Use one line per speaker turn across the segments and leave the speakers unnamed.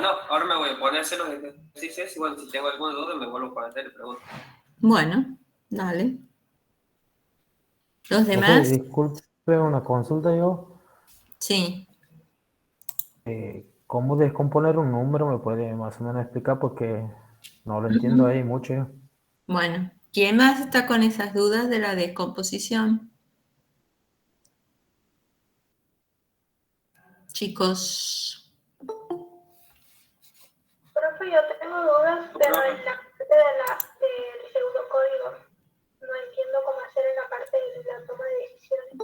no, ahora me voy a poner a hacer los ejercicios y bueno, si tengo alguna duda me vuelvo a conectar y le pregunto.
Bueno, dale. ¿Los
Profe,
demás?
disculpe una consulta yo.
Sí.
¿Cómo descomponer un número? ¿Me puede más o menos explicar? Porque no lo entiendo ahí mucho yo.
Bueno, ¿quién más está con esas dudas de la descomposición? Chicos.
Profe, yo tengo dudas, pero en la parte del pseudocódigo. No entiendo cómo hacer en la parte de la toma de decisiones.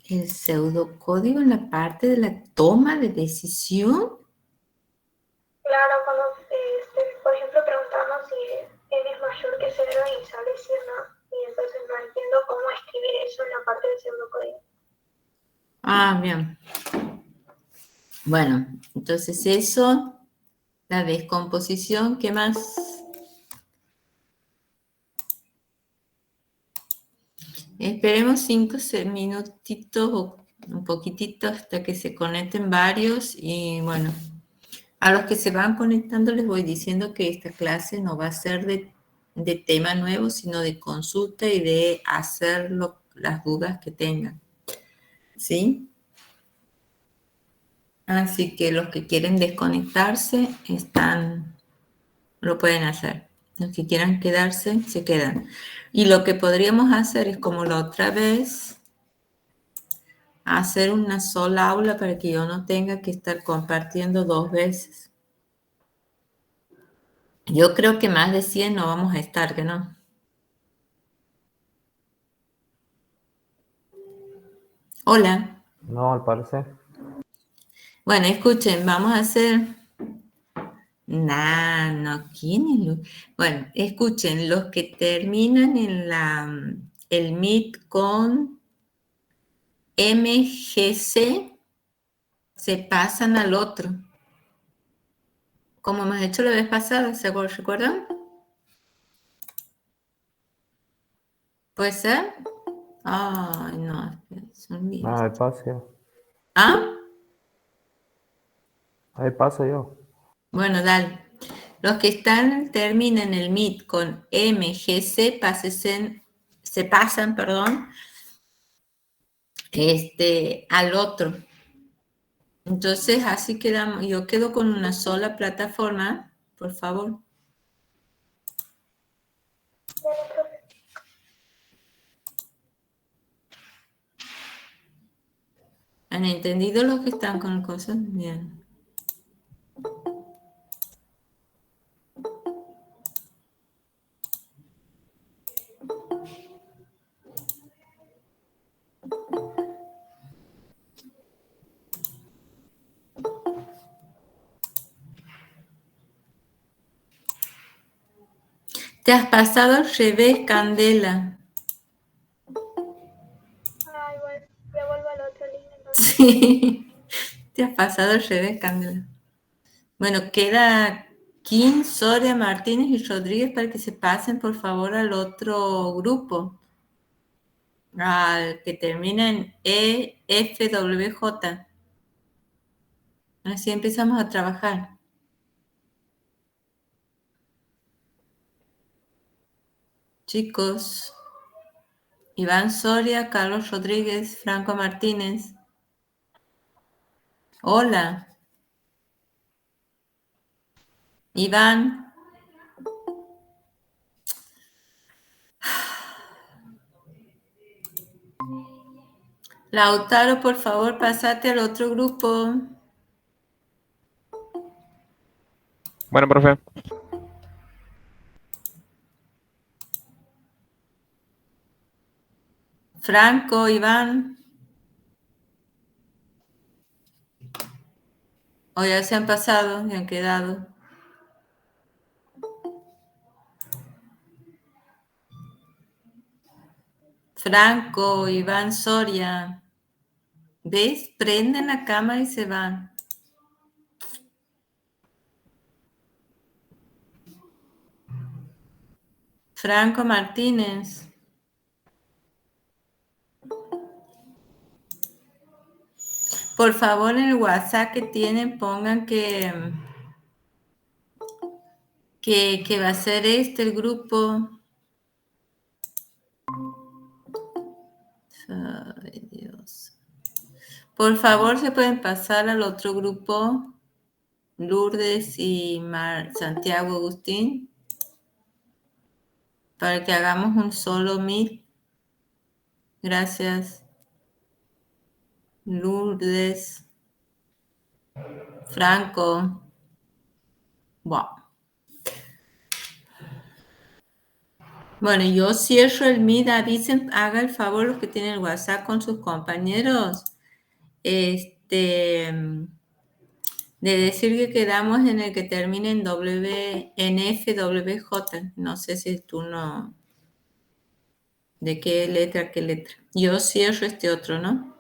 ¿El pseudocódigo en la parte de la toma de decisión?
Claro, cuando, por ejemplo, preguntamos si n es mayor que 0 y sale sí o no. Y entonces no entiendo cómo escribir eso en la parte del pseudocódigo.
Ah, bien. Bueno, entonces eso, la descomposición, ¿qué más? Esperemos 5 minutitos o un poquitito hasta que se conecten varios y bueno, a los que se van conectando les voy diciendo que esta clase no va a ser de tema nuevo, sino de consulta y de hacer las dudas que tengan. ¿Sí? Así que los que quieren desconectarse lo pueden hacer. Los que quieran quedarse, se quedan. Y lo que podríamos hacer es como la otra vez, hacer una sola aula para que yo no tenga que estar compartiendo 2 veces. Yo creo que más de 100 no vamos a estar, ¿que no? Hola.
No, al parecer.
Bueno, escuchen, vamos a hacer... Nah, no, ¿quién es Bueno, escuchen, los que terminan en el Meet con MGC se pasan al otro. Como hemos hecho la vez pasada, ¿se recuerdan? ¿Puede ser? Ay, no, son míos.
Ahí paso yo.
¿Ah?
Ahí paso yo.
Bueno, dale. Los que terminan el Meet con MGC se pasan, perdón, al otro. Entonces, así quedamos. Yo quedo con una sola plataforma, por favor.
Bueno, profe.
¿Han entendido los que están con cosas? Bien. Te has pasado al revés, Candela.
Ay, bueno, ya vuelvo a la otra línea entonces.
Sí. Te has pasado al revés, Candela. Bueno, queda Kim, Soria, Martínez y Rodríguez para que se pasen, por favor, al otro grupo. Al que termina en EFWJ. Así empezamos a trabajar. Chicos, Iván Soria, Carlos Rodríguez, Franco Martínez. Hola. Iván. Lautaro, por favor, pasate al otro grupo.
Bueno, profe.
Franco, Iván. O ya se han pasado, ya han quedado. Franco, Iván Soria. ¿Ves? Prenden la cámara y se van. Franco Martínez. Por favor, en el WhatsApp que tienen, pongan que va a ser el grupo. Ay, Dios. Por favor, se pueden pasar al otro grupo, Lourdes y Santiago Agustín, para que hagamos un solo meet. Gracias. Lourdes, Franco. Wow. Bueno, yo cierro el meet. Avisen, haga el favor los que tienen el WhatsApp con sus compañeros. De decir que quedamos en el que termine en FWJ. No sé si tú no. ¿De qué letra a qué letra? Yo cierro este otro, ¿no?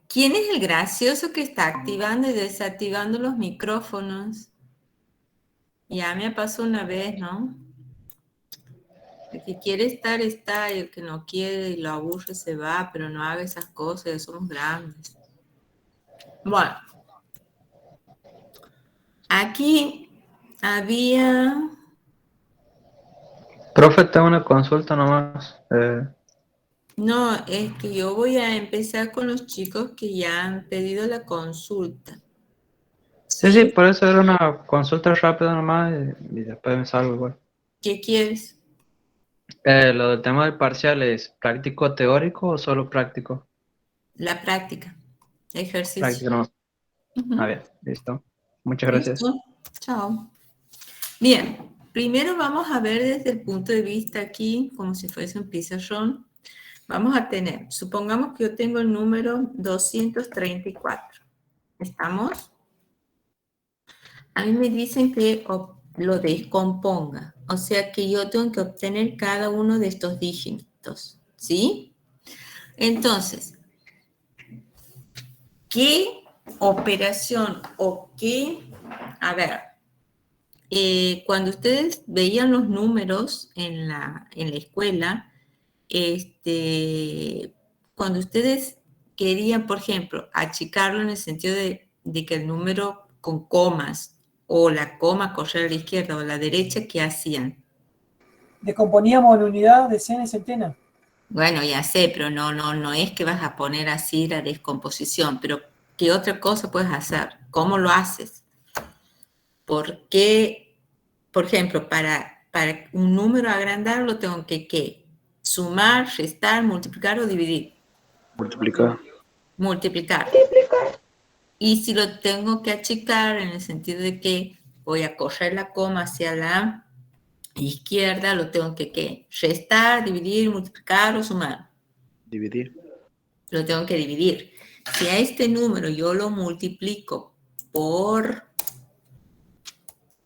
¿Quién es el gracioso que está activando y desactivando los micrófonos? Ya me pasó una vez, ¿no? El que quiere estar, está, y el que no quiere y lo aburre se va, pero no haga esas cosas, ya somos grandes. Bueno, aquí había...
Profe, tengo una consulta nomás.
No, es que yo voy a empezar con los chicos que ya han pedido la consulta.
Sí,
¿Sí?
por eso era una consulta rápida nomás y después me salgo igual.
¿Qué quieres?
Lo del tema del parcial, ¿es práctico teórico o solo práctico?
La práctica, ejercicio.
Práctico nomás.
Ujú.
Bien, listo. Muchas gracias.
¿Listo? Chao. Bien, primero vamos a ver desde el punto de vista aquí, como si fuese un pizarrón. Vamos a tener, supongamos que yo tengo el número 234. ¿Estamos? A mí me dicen que lo descomponga. O sea que yo tengo que obtener cada uno de estos dígitos. ¿Sí? Entonces, ¿qué operación o qué... A ver, cuando ustedes veían los números en la escuela, cuando ustedes querían, por ejemplo, achicarlo en el sentido de que el número con comas o la coma correr a la izquierda o a la derecha, ¿qué hacían?
Descomponíamos la unidad, decena y centena.
Bueno, ya sé, pero no es que vas a poner así la descomposición, pero ¿qué otra cosa puedes hacer? ¿Cómo lo haces? Porque, por ejemplo, para un número agrandarlo tengo que ¿qué? Sumar, restar, multiplicar o dividir.
Multiplicar.
Multiplicar.
Multiplicar.
Y si lo tengo que achicar en el sentido de que voy a correr la coma hacia la izquierda, lo tengo que ¿qué? Restar, dividir, multiplicar o sumar.
Dividir.
Lo tengo que dividir. Si a este número yo lo multiplico por...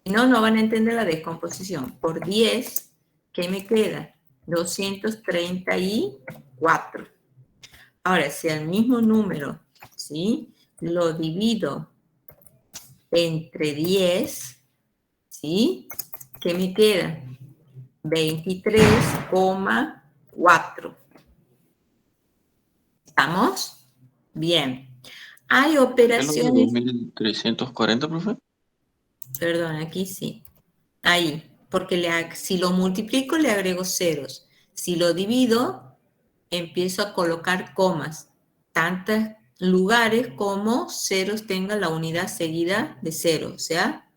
No van a entender la descomposición. Por 10, ¿qué me queda? 234. Ahora, si al mismo número, ¿sí? Lo divido entre 10, ¿sí? ¿Qué me queda? 23,4. ¿Estamos? Bien. Hay
¿Es lo de
operaciones...
2340, profe?
Perdón, aquí sí. Ahí, porque si lo multiplico le agrego ceros. Si lo divido, empiezo a colocar comas. Tantos lugares como ceros tenga la unidad seguida de cero. O sea,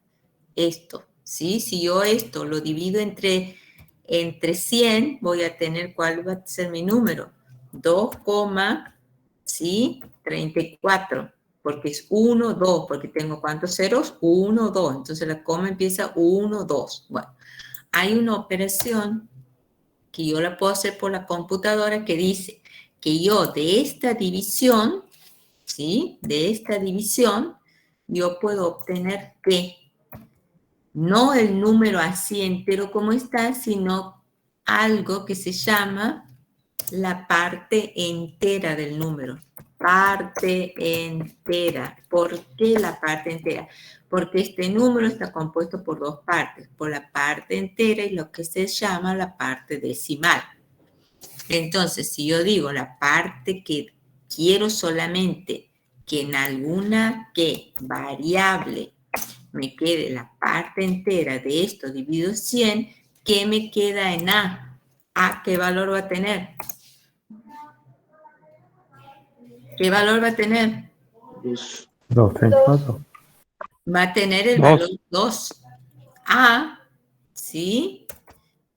esto. ¿Sí? Si yo esto lo divido entre 100, voy a tener, ¿cuál va a ser mi número? 2,34. Porque es 1, 2, porque tengo ¿cuántos ceros? 1, 2. Entonces la coma empieza 1, 2. Bueno, hay una operación que yo la puedo hacer por la computadora que dice que yo de esta división, ¿sí? De esta división, yo puedo obtener que no el número así entero como está, sino algo que se llama la parte entera del número. Parte entera. ¿Por qué la parte entera? Porque este número está compuesto por dos partes, por la parte entera y lo que se llama la parte decimal. Entonces, si yo digo la parte que quiero solamente que en alguna variable me quede la parte entera de esto dividido 100, ¿qué me queda en A? ¿A qué valor va a tener? ¿Qué valor va a tener?
234.
Va a tener el
2.
valor 2. A, ¿sí?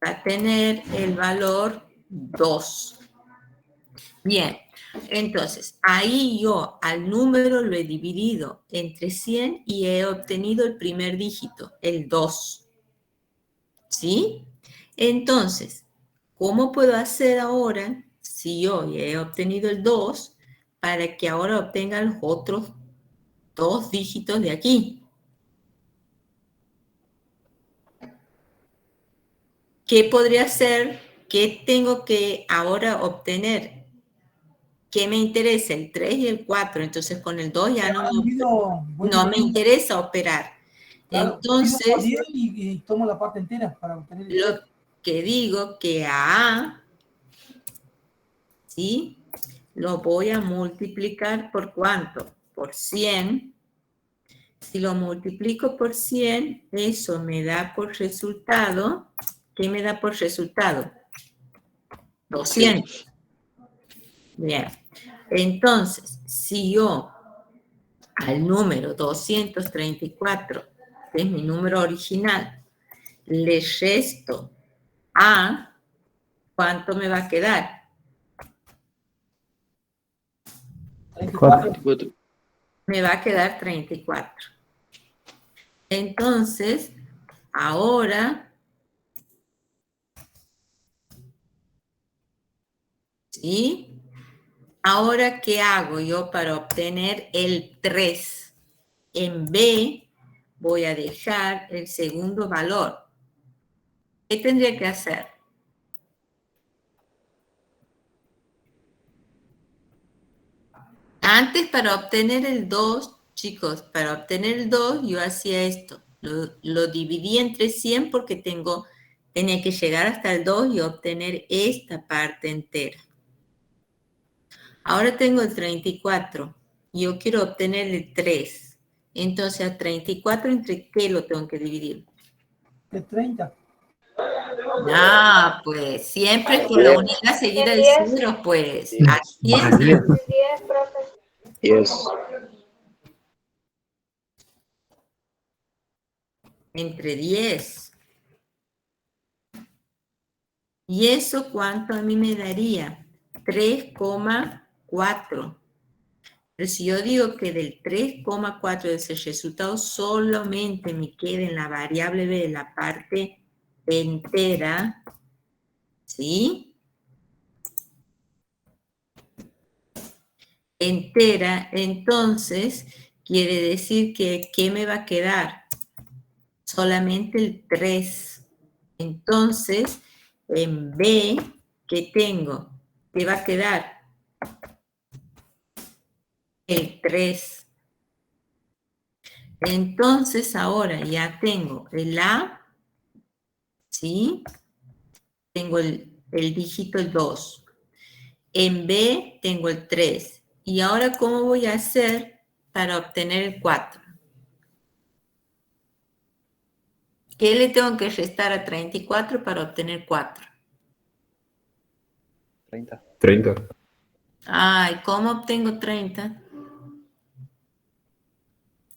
Va a tener el valor 2. Bien, entonces, ahí yo al número lo he dividido entre 100 y he obtenido el primer dígito, el 2. ¿Sí? Entonces, ¿cómo puedo hacer ahora, si yo ya he obtenido el 2, para que ahora obtenga los otros dos dígitos de aquí? ¿Qué podría ser? ¿Qué tengo que ahora obtener? ¿qué me interesa? El 3 y el 4. Entonces con el 2 ya no me interesa operar.
Claro,
Entonces,
por 10 y tomo la parte entera para obtener el
lo que digo que a A, ¿sí? Lo voy a multiplicar por ¿cuánto? Por 100. Si lo multiplico por 100, eso me da por resultado, ¿qué me da por resultado? 200. Bien. Entonces, si yo al número 234, que es mi número original, le resto A, ¿cuánto me va a quedar?
34.
24.
Me va a quedar 34. Entonces, ahora, ¿sí? Ahora, ¿qué hago yo para obtener el 3? En B voy a dejar el segundo valor. ¿Qué tendría que hacer? Antes, para obtener el 2, chicos, para obtener el 2 yo hacía esto. Lo dividí entre 100 porque tenía que llegar hasta el 2 y obtener esta parte entera. Ahora tengo el 34. Yo quiero obtener el 3. Entonces, a 34, ¿entre qué lo tengo que dividir?
De 30.
Ah, pues, siempre con la unidad seguida de
10.
ceros, pues.
Más
Aquí
10.
10, profe.
10.
entre 10. ¿Y eso cuánto a mí me daría? 3,4. Pero si yo digo que del 3,4 de ese resultado solamente me queda en la variable B la parte entera, ¿sí? Entera, entonces quiere decir que ¿qué me va a quedar? Solamente el 3. Entonces, en B, ¿qué tengo? ¿Qué va a quedar? El 3. Entonces, ahora ya tengo el A, ¿sí? Tengo el dígito el 2. En B tengo el 3. Y ahora, ¿cómo voy a hacer para obtener el 4? ¿Qué le tengo que restar a 34 para obtener 4?
30.
Ay, ¿cómo obtengo 30?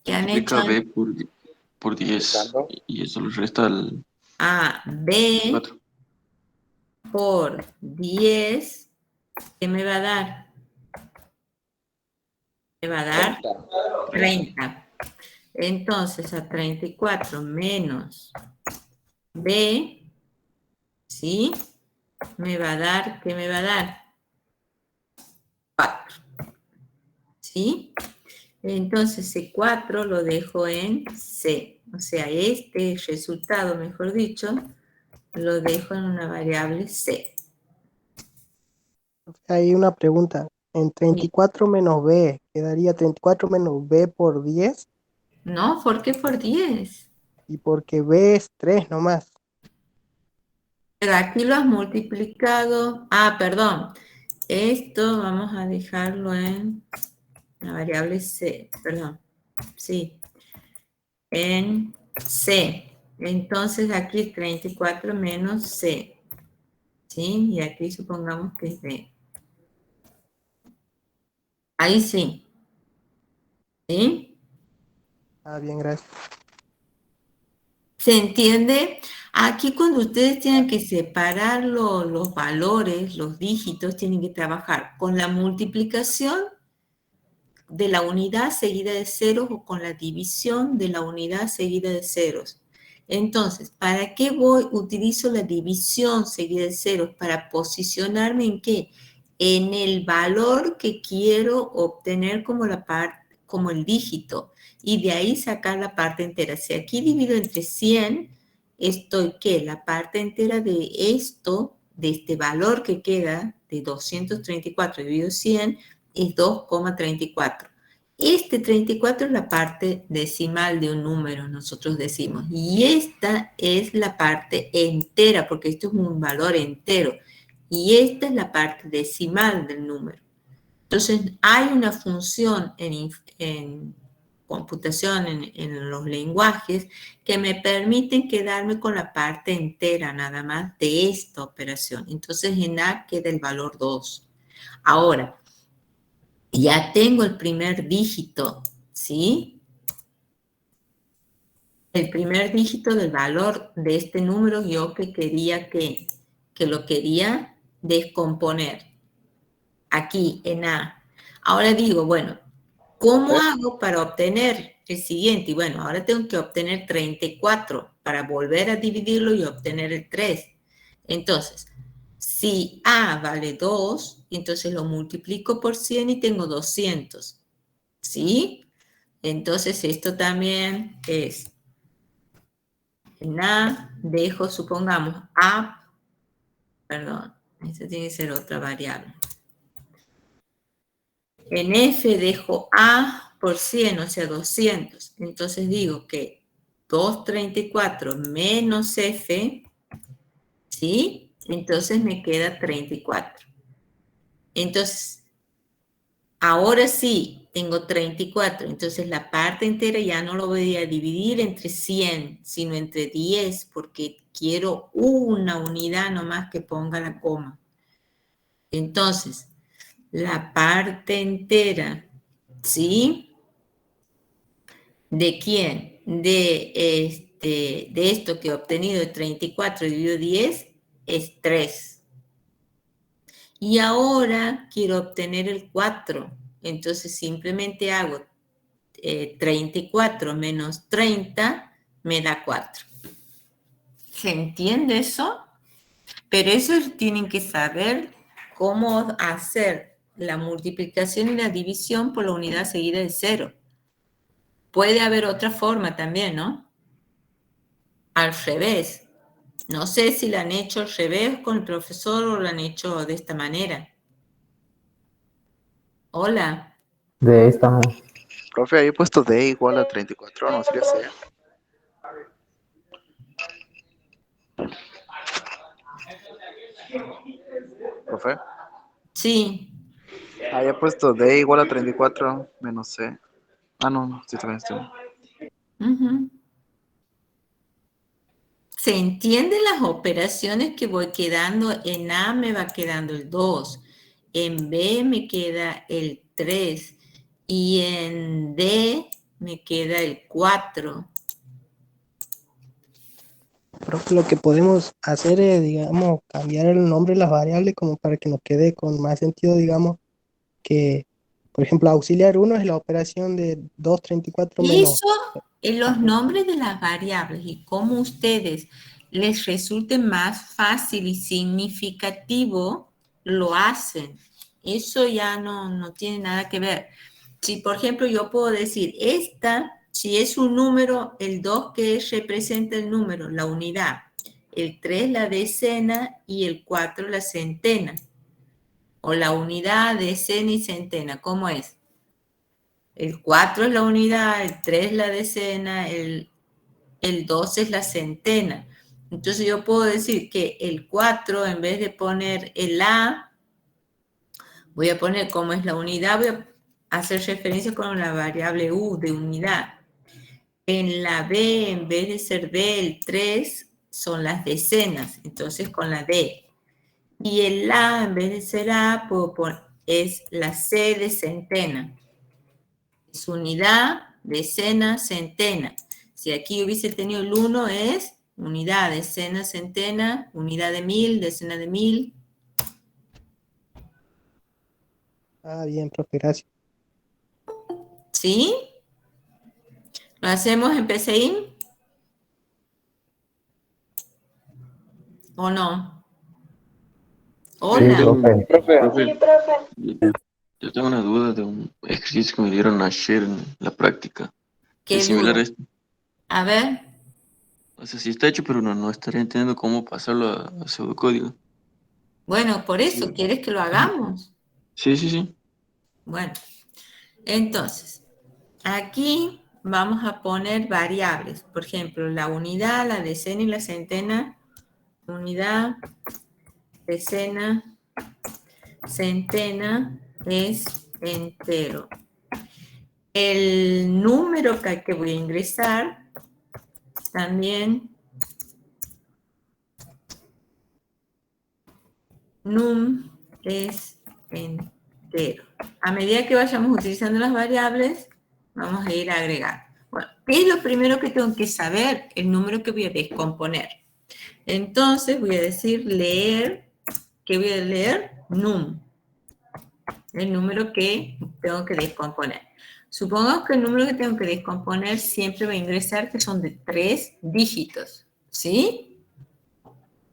¿Qué han hecho?
Multiplica B por 10 y eso le resta al
A, B
4.
por 10, ¿qué me va a dar? Me va a dar 30. Entonces, a 34 menos B, ¿sí? Me va a dar, ¿qué me va a dar? 4. ¿Sí? Entonces, ese 4 lo dejo en C. O sea, este resultado, mejor dicho, lo dejo en una variable C.
Hay una pregunta. En 34 menos B, ¿quedaría 34 menos B por 10?
No, ¿por qué por 10?
Y porque B es 3 nomás.
Pero aquí lo has multiplicado. Ah, perdón. Esto vamos a dejarlo en la variable C. Perdón. Sí. En C. Entonces aquí es 34 menos C. ¿Sí? Y aquí supongamos que es B. Ahí sí. ¿Sí?
Ah, bien, gracias.
¿Se entiende? Aquí cuando ustedes tienen que separar los valores, los dígitos, tienen que trabajar con la multiplicación de la unidad seguida de ceros o con la división de la unidad seguida de ceros. Entonces, ¿para qué utilizo la división seguida de ceros? Para posicionarme en qué? En el valor que quiero obtener como como el dígito, y de ahí sacar la parte entera. Si aquí divido entre 100, estoy ¿qué? La parte entera de esto de este valor que queda de 234 dividido 100 es 2,34. Este 34 es la parte decimal de un número, nosotros decimos. Y esta es la parte entera, porque esto es un valor entero. Y esta es la parte decimal del número. Entonces, hay una función en computación, en los lenguajes, que me permiten quedarme con la parte entera nada más de esta operación. Entonces, en A queda el valor 2. Ahora, ya tengo el primer dígito, ¿sí? El primer dígito del valor de este número yo que quería que lo quería descomponer. Aquí en A. Ahora digo, bueno, ¿cómo hago para obtener el siguiente? Y bueno, ahora tengo que obtener 34 para volver a dividirlo y obtener el 3. Entonces, si A vale 2, entonces lo multiplico por 100 y tengo 200. ¿Sí? Entonces esto también es, en A dejo, supongamos, A, perdón, esta tiene que ser otra variable. En F dejo A por 100, o sea, 200. Entonces digo que 234 menos F, ¿sí? Entonces me queda 34. Entonces, ahora sí, tengo 34. Entonces la parte entera ya no lo voy a dividir entre 100, sino entre 10, porque quiero una unidad nomás que ponga la coma. Entonces, la parte entera, ¿sí? ¿De quién? De esto que he obtenido de 34 dividido 10 es 3. Y ahora quiero obtener el 4. Entonces simplemente hago 34 menos 30 me da 4. ¿Se entiende eso? Pero eso tienen que saber cómo hacer la multiplicación y la división por la unidad seguida de 0. Puede haber otra forma también, ¿no? Al revés. No sé si la han hecho al revés con el profesor o la han hecho de esta manera. Hola.
De esta no.
Profe, ahí he puesto D igual a 34, ¿no sería C? Profe,
Sí.
ahí he puesto D igual a 34 menos C. Ah, no, sí, también estoy.
¿Se entienden las operaciones que voy quedando? En A me va quedando el 2, en B me queda el 3 y en D me queda el 4.
Profe, lo que podemos hacer es, digamos, cambiar el nombre de las variables como para que nos quede con más sentido, digamos, que, por ejemplo, auxiliar 1 es la operación de 234 menos.
Eso en los nombres de las variables y cómo a ustedes les resulte más fácil y significativo, lo hacen. Eso ya no tiene nada que ver. Si, por ejemplo, yo puedo decir, si es un número, el 2 que representa el número, la unidad, el 3 la decena y el 4 la centena. O la unidad, decena y centena, ¿cómo es? El 4 es la unidad, el 3 la decena, el 2 es la centena. Entonces yo puedo decir que el 4, en vez de poner el A, voy a poner como es la unidad, voy a hacer referencia con la variable U de unidad. En la B, en vez de ser B, el 3 son las decenas, entonces con la D. Y el A, en vez de ser A, puedo poner, es la C de centena. Es unidad, decena, centena. Si aquí hubiese tenido el 1 es unidad, decena, centena, unidad de 1000, decena de 1000.
Ah, bien, profe, gracias.
¿Sí? ¿Lo hacemos en PCI? ¿O no? Hola.
Sí, profe.
Profe,
Sí, profe.
yo tengo una duda de un ejercicio que me dieron ayer en la práctica.
¿Qué
Es similar
duda?
a esto.
A ver.
O sea, sí está hecho, pero no estaría entendiendo cómo pasarlo a pseudocódigo.
Bueno, por eso, ¿quieres que lo hagamos?
Sí, sí, sí.
Bueno, entonces, aquí vamos a poner variables. Por ejemplo, la unidad, la decena y la centena. Unidad, decena, centena es entero. El número que voy a ingresar también, num es entero. A medida que vayamos utilizando las variables, vamos a ir agregando. Bueno, ¿qué es lo primero que tengo que saber? El número que voy a descomponer. Entonces voy a decir leer, ¿qué voy a leer? Num. El número que tengo que descomponer. Supongamos que el número que tengo que descomponer siempre va a ingresar, que son de 3 dígitos. ¿Sí?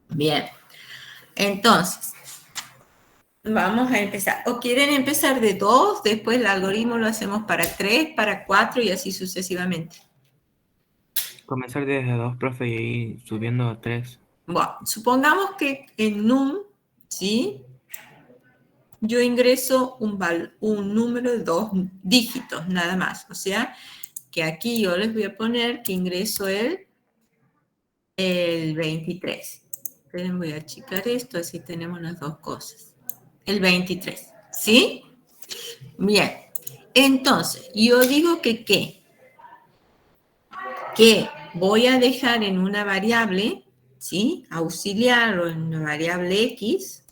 Bien. Entonces, vamos a empezar. ¿O quieren empezar de 2? Después el algoritmo lo hacemos para 3, para 4 y así sucesivamente.
Comenzar desde 2, profe, y ir subiendo a 3.
Bueno, supongamos que en num, ¿sí? Yo ingreso un número de 2 dígitos, nada más. O sea, que aquí yo les voy a poner que ingreso el 23. Esperen, voy a achicar esto, así tenemos las dos cosas. El 23, ¿sí? Bien. Entonces, yo digo que ¿qué? Que voy a dejar en una variable, ¿sí? Auxiliar o en una variable x,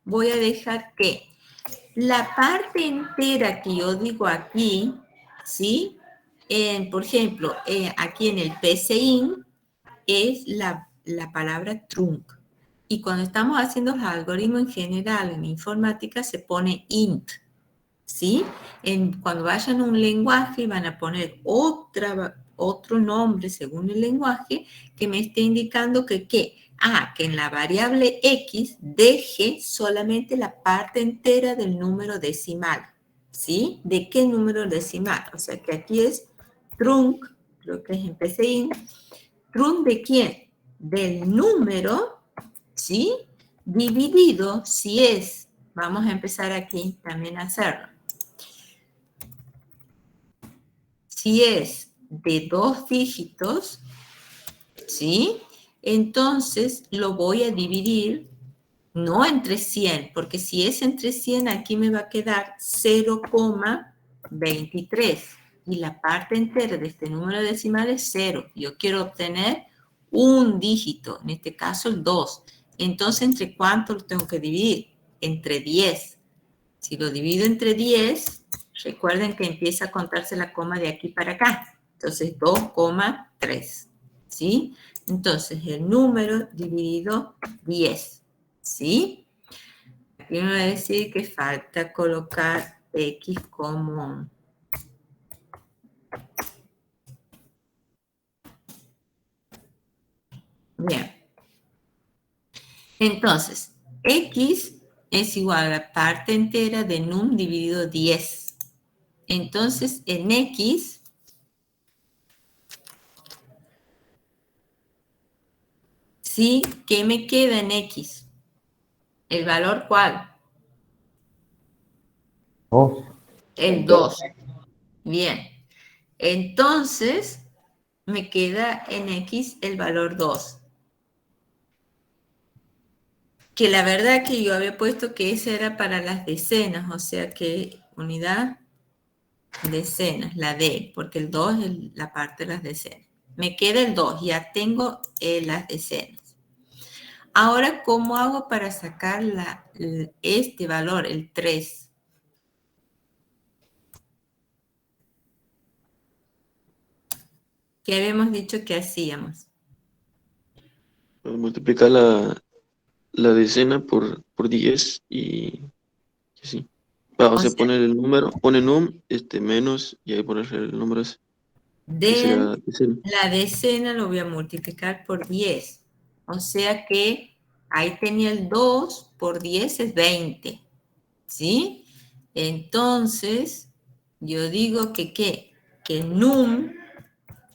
voy a dejar que la parte entera que yo digo aquí, ¿sí? Por ejemplo, aquí en el PCIN es la palabra trunc. Y cuando estamos haciendo los algoritmos en general en informática se pone int, ¿sí? Cuando vayan a un lenguaje van a poner otro nombre según el lenguaje que me esté indicando que ¿qué? Que en la variable x deje solamente la parte entera del número decimal, ¿sí? ¿De qué número decimal? O sea que aquí es trunc, creo que es en PCIN. ¿Trunc de quién? Del número, ¿sí? Dividido, si es, vamos a empezar aquí también a hacerlo. Si es de 2 dígitos, ¿sí? Entonces lo voy a dividir no entre 100, porque si es entre 100 aquí me va a quedar 0,23 y la parte entera de este número decimal es 0. Yo quiero obtener un dígito, en este caso el 2. Entonces, ¿entre cuánto lo tengo que dividir? Entre 10. Si lo divido entre 10, recuerden que empieza a contarse la coma de aquí para acá. Entonces, 2,3. ¿Sí? Entonces, el número dividido 10. ¿Sí? Aquí me va a decir que falta colocar x como... Bien. Entonces, x es igual a la parte entera de num dividido 10. Entonces, en x, ¿sí? ¿Qué me queda en x? ¿El valor cuál?
2.
El 2. Bien. Entonces, me queda en x el valor 2. Que la verdad que yo había puesto que ese era para las decenas, o sea que unidad, decenas, la D, porque el 2 es la parte de las decenas. Me queda el 2, ya tengo las decenas. Ahora, ¿cómo hago para sacar este valor, el 3? ¿Qué habíamos dicho que hacíamos?
Multiplicar la decena por 10 y así. O sea, poner el número, pone num, menos, y ahí poner el número ese. Que sería decena.
La decena lo voy a multiplicar por 10. O sea que ahí tenía el 2 por 10 es 20. ¿Sí? Entonces, yo digo que ¿qué? Que num,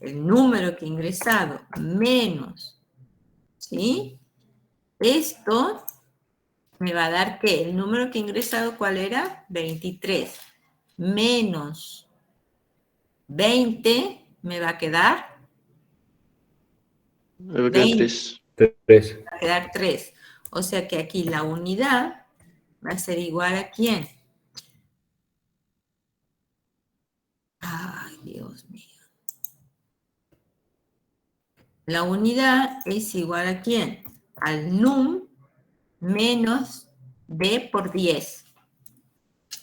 el número que he ingresado, menos, ¿sí? esto me va a dar que el número que he ingresado, ¿cuál era? 23. Menos 20 me va a quedar
Me va a quedar 3.
3.
va a quedar 3. O sea que aquí la unidad va a ser igual a ¿quién? Ay, Dios mío. La unidad es igual a ¿quién? Al num menos b por 10.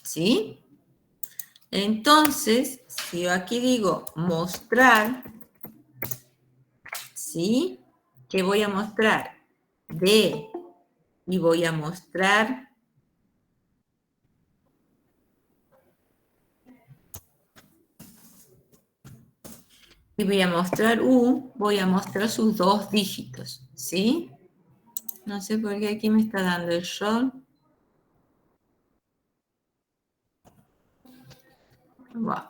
¿Sí? Entonces, si yo aquí digo mostrar, ¿sí? ¿Qué voy a mostrar? D. Y voy a mostrar U, voy a mostrar sus 2 dígitos, ¿sí? No sé por qué aquí me está dando el error. Wow.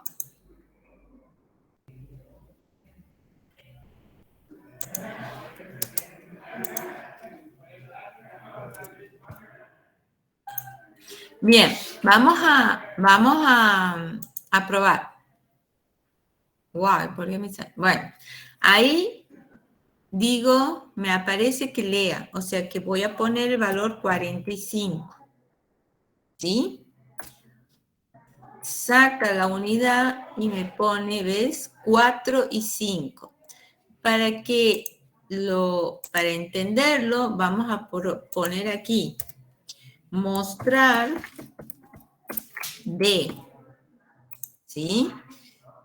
Bien, vamos a probar. Wow, ¿por qué me sale? Bueno, ahí digo, me aparece que lea, o sea que voy a poner el valor 45. ¿Sí? Saca la unidad y me pone, ¿ves? 4 y 5. Para entenderlo, vamos a poner aquí, mostrar D, ¿sí?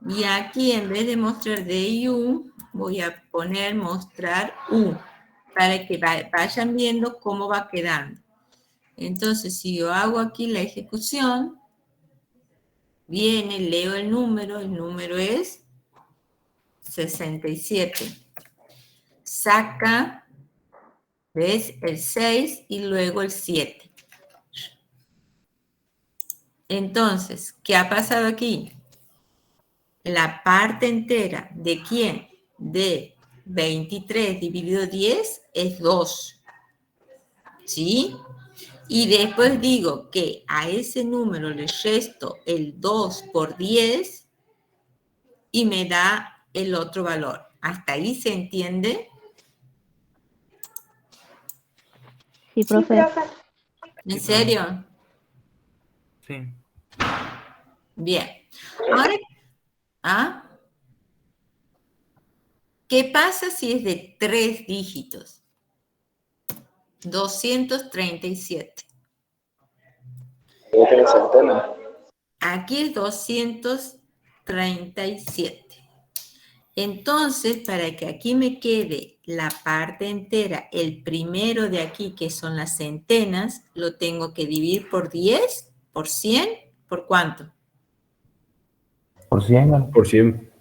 Y aquí en vez de mostrar D y U, voy a poner mostrar U, para que vayan viendo cómo va quedando. Entonces, si yo hago aquí la ejecución, viene, leo el número es 67. Saca, ¿ves? El 6 y luego el 7. Entonces, ¿qué ha pasado aquí? La parte entera, ¿de quién? De 23 dividido 10 es 2. ¿Sí? Y después digo que a ese número le resto el 2 por 10 y me da el otro valor. ¿Hasta ahí se entiende?
Sí, profe.
Sí, profe.
¿En serio?
Sí.
Bien. Ahora, ¿ah? ¿Qué pasa si es de 3 dígitos? 237. Aquí es 237. Entonces, para que aquí me quede la parte entera, el primero de aquí, que son las centenas, lo tengo que dividir por 10, por 100, ¿por cuánto?
Por 100.
Por 100.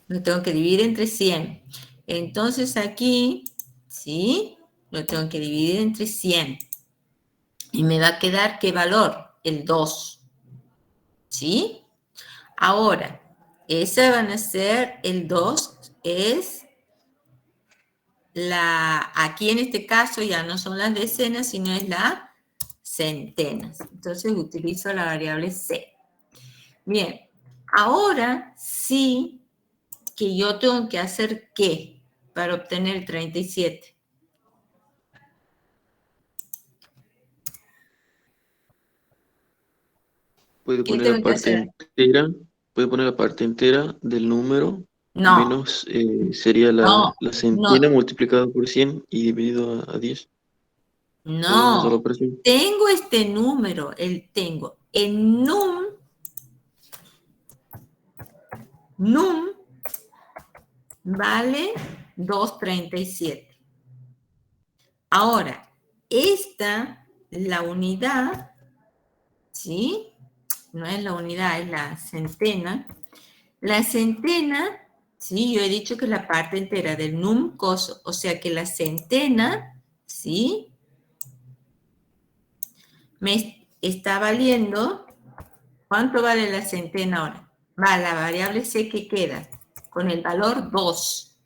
Lo tengo que dividir entre 100. Entonces aquí, ¿sí? Lo tengo que dividir entre 100. Y me va a quedar, ¿qué valor? El 2. ¿Sí? Ahora, esa van a ser, el 2 es aquí en este caso ya no son las decenas, sino es la centenas. Entonces utilizo la variable C. Bien, ahora sí que yo tengo que hacer ¿qué? Para obtener el 37.
Puede
¿Qué
poner
tengo
la
que
parte
hacer?
entera. Puede poner la parte entera del número.
No,
Menos sería
no,
la centena
no,
multiplicado por 100 y dividido a 10. Todo en una sola
no.
operación.
Tengo este número, tengo el num vale 237. Ahora, la unidad, ¿sí? No es la unidad, es la centena. La centena, ¿sí? Yo he dicho que es la parte entera del num coso, o sea que la centena, ¿sí? Me está valiendo, ¿cuánto vale la centena ahora? Va, la variable C que queda, con el valor 2.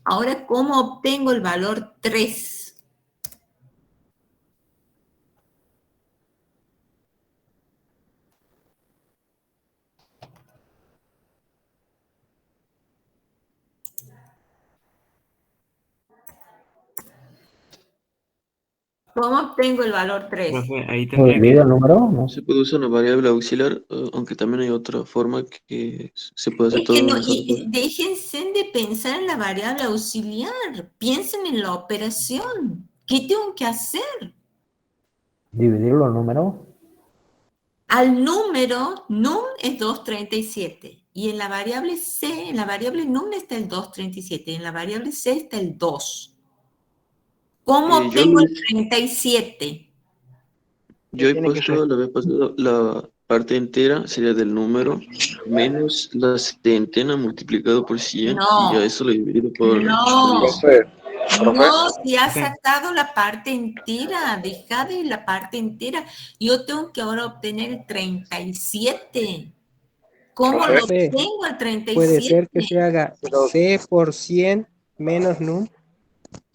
Ahora, ¿cómo obtengo el valor 3? ¿Cómo obtengo el valor 3?
Profe, ahí
¿Lo
tendría
divide
que...
el número? No.
Se puede usar una variable auxiliar, aunque también hay otra forma que se puede hacer
Es
todo
que
en
no,
una sola cosa.
déjense de pensar en la variable auxiliar. Piensen en la operación. ¿Qué tengo que hacer?
¿Dividirlo el número?
Al número, num es 237. Y en la variable c, en la variable num está el 237. En la variable c está el 2. ¿Cómo
Yo,
obtengo el 37?
yo he
Tiene que ser.
puesto la vez pasada la parte entera, sería del número, menos la centena multiplicado por 100, y a
No,
eso lo he dividido por
no.
10.
No, si has
Ok.
sacado la parte entera, deja de la parte entera. Yo tengo que ahora obtener el 37. ¿Cómo lo
Profe,
obtengo el
puede
37?
ser que se haga C por 100 menos num,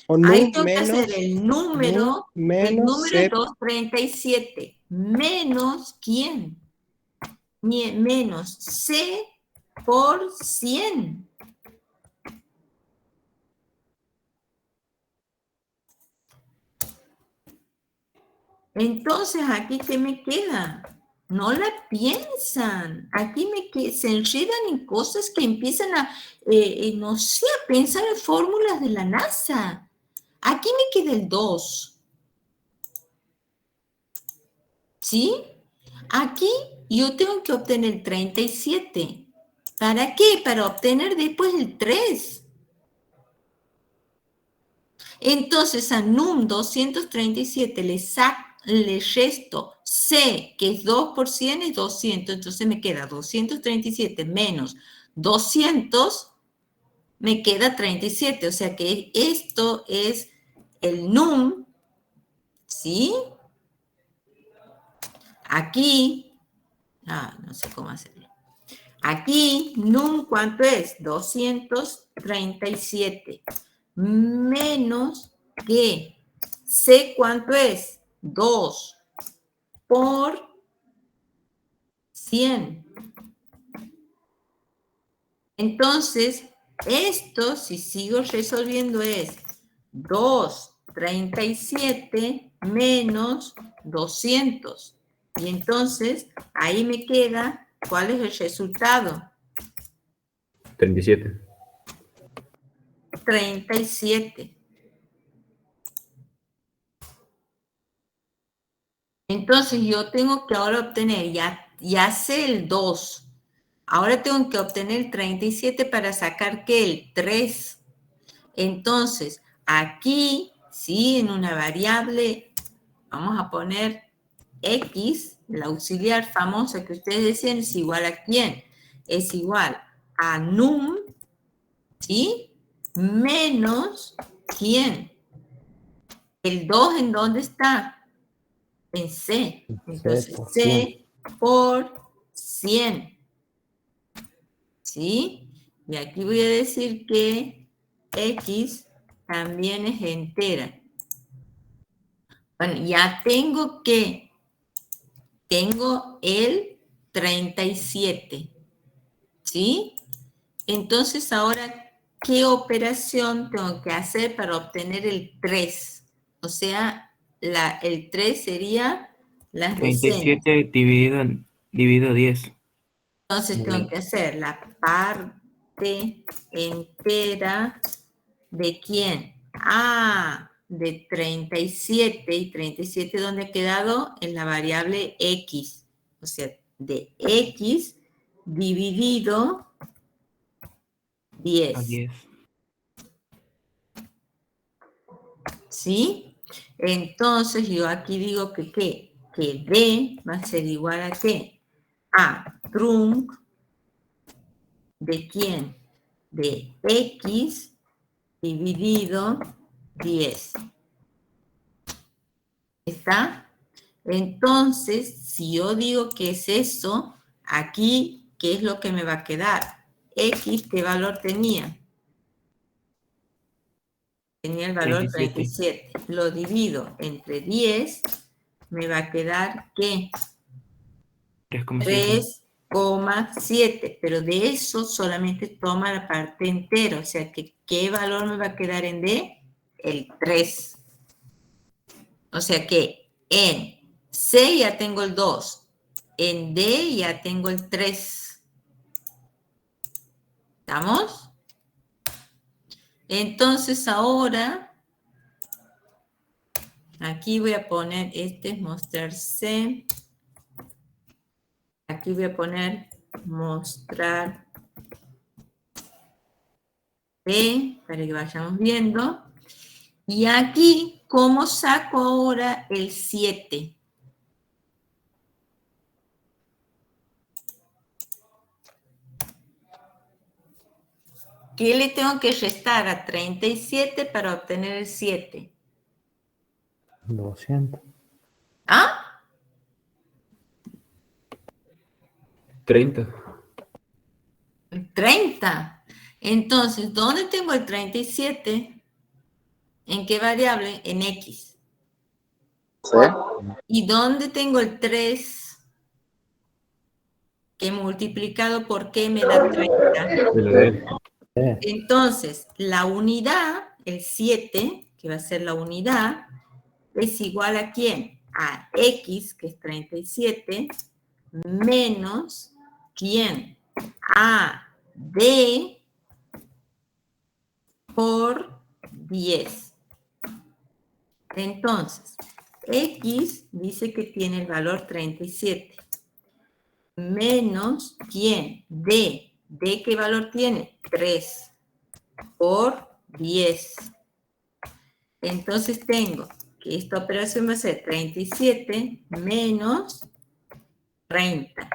o
Ahí
num
tengo que hacer
num
el
menos
número es
C.
237, menos ¿quién? Menos C por 100. Entonces, ¿aquí qué me queda? No la piensan. Aquí se enredan en cosas que empiezan a, no sé, a pensar en fórmulas de la NASA. Aquí me queda el 2. ¿Sí? Aquí yo tengo que obtener el 37. ¿Para qué? Para obtener después el 3. Entonces a num 237 le resto C, que es 2 por 100, es 200. Entonces me queda 237 menos 200, me queda 37. O sea que esto es el num, ¿sí? Aquí, no sé cómo hacerlo. Aquí, num, ¿cuánto es? 237 menos que C, ¿cuánto es? 2 por 100. Entonces, esto, si sigo resolviendo, es 237 menos 200. Y entonces, ahí me queda, ¿cuál es el resultado?
37.
37. Entonces yo tengo que ahora obtener, ya sé el 2. Ahora tengo que obtener el 37 para sacar, ¿qué? El 3. Entonces, aquí, sí, en una variable, vamos a poner X, la auxiliar famosa que ustedes decían, es igual a ¿quién? Es igual a num, ¿sí? Menos, ¿quién? El 2, ¿en dónde está? En C. Entonces,
por
C por 100. ¿Sí? Y aquí voy a decir que X también es entera. Bueno, ya tengo el 37. ¿Sí? Entonces, ahora, ¿qué operación tengo que hacer para obtener el 3? O sea, el 3 sería las decenas.
37 dividido 10.
Entonces tengo que hacer la parte entera de ¿quién? De 37. ¿Y 37 dónde ha quedado? En la variable X. O sea, de X dividido 10.
A 10.
¿Sí? Entonces yo aquí digo que ¿qué? Que D va a ser igual a ¿qué? A trunc de quién? De X dividido 10. ¿Está? Entonces, si yo digo que es eso, aquí, ¿qué es lo que me va a quedar? X, ¿qué valor tenía? Tenía el valor 37. Lo divido entre 10, me va a quedar ¿qué? 3,7. Pero de eso solamente toma la parte entera. O sea que, ¿qué valor me va a quedar en D? El 3. O sea que en C ya tengo el 2. En D ya tengo el 3. ¿Estamos? Entonces ahora, aquí voy a poner, este es mostrar C. Aquí voy a poner mostrar B, para que vayamos viendo. Y aquí, ¿cómo saco ahora el 7? ¿Qué le tengo que restar a 37 para obtener el 7?
200.
¿Ah?
30.
30. Entonces, ¿dónde tengo el 37? ¿En qué variable? En X.
¿Sí?
¿Y dónde tengo el 3? Que multiplicado por qué me da 30. Entonces, la unidad, el 7, que va a ser la unidad, es igual a ¿quién? A X, que es 37, menos ¿quién? A D por 10. Entonces, X dice que tiene el valor 37. Menos ¿quién? D. ¿D qué valor tiene? 3 por 10. Entonces tengo que esta operación va a ser 37 menos 30.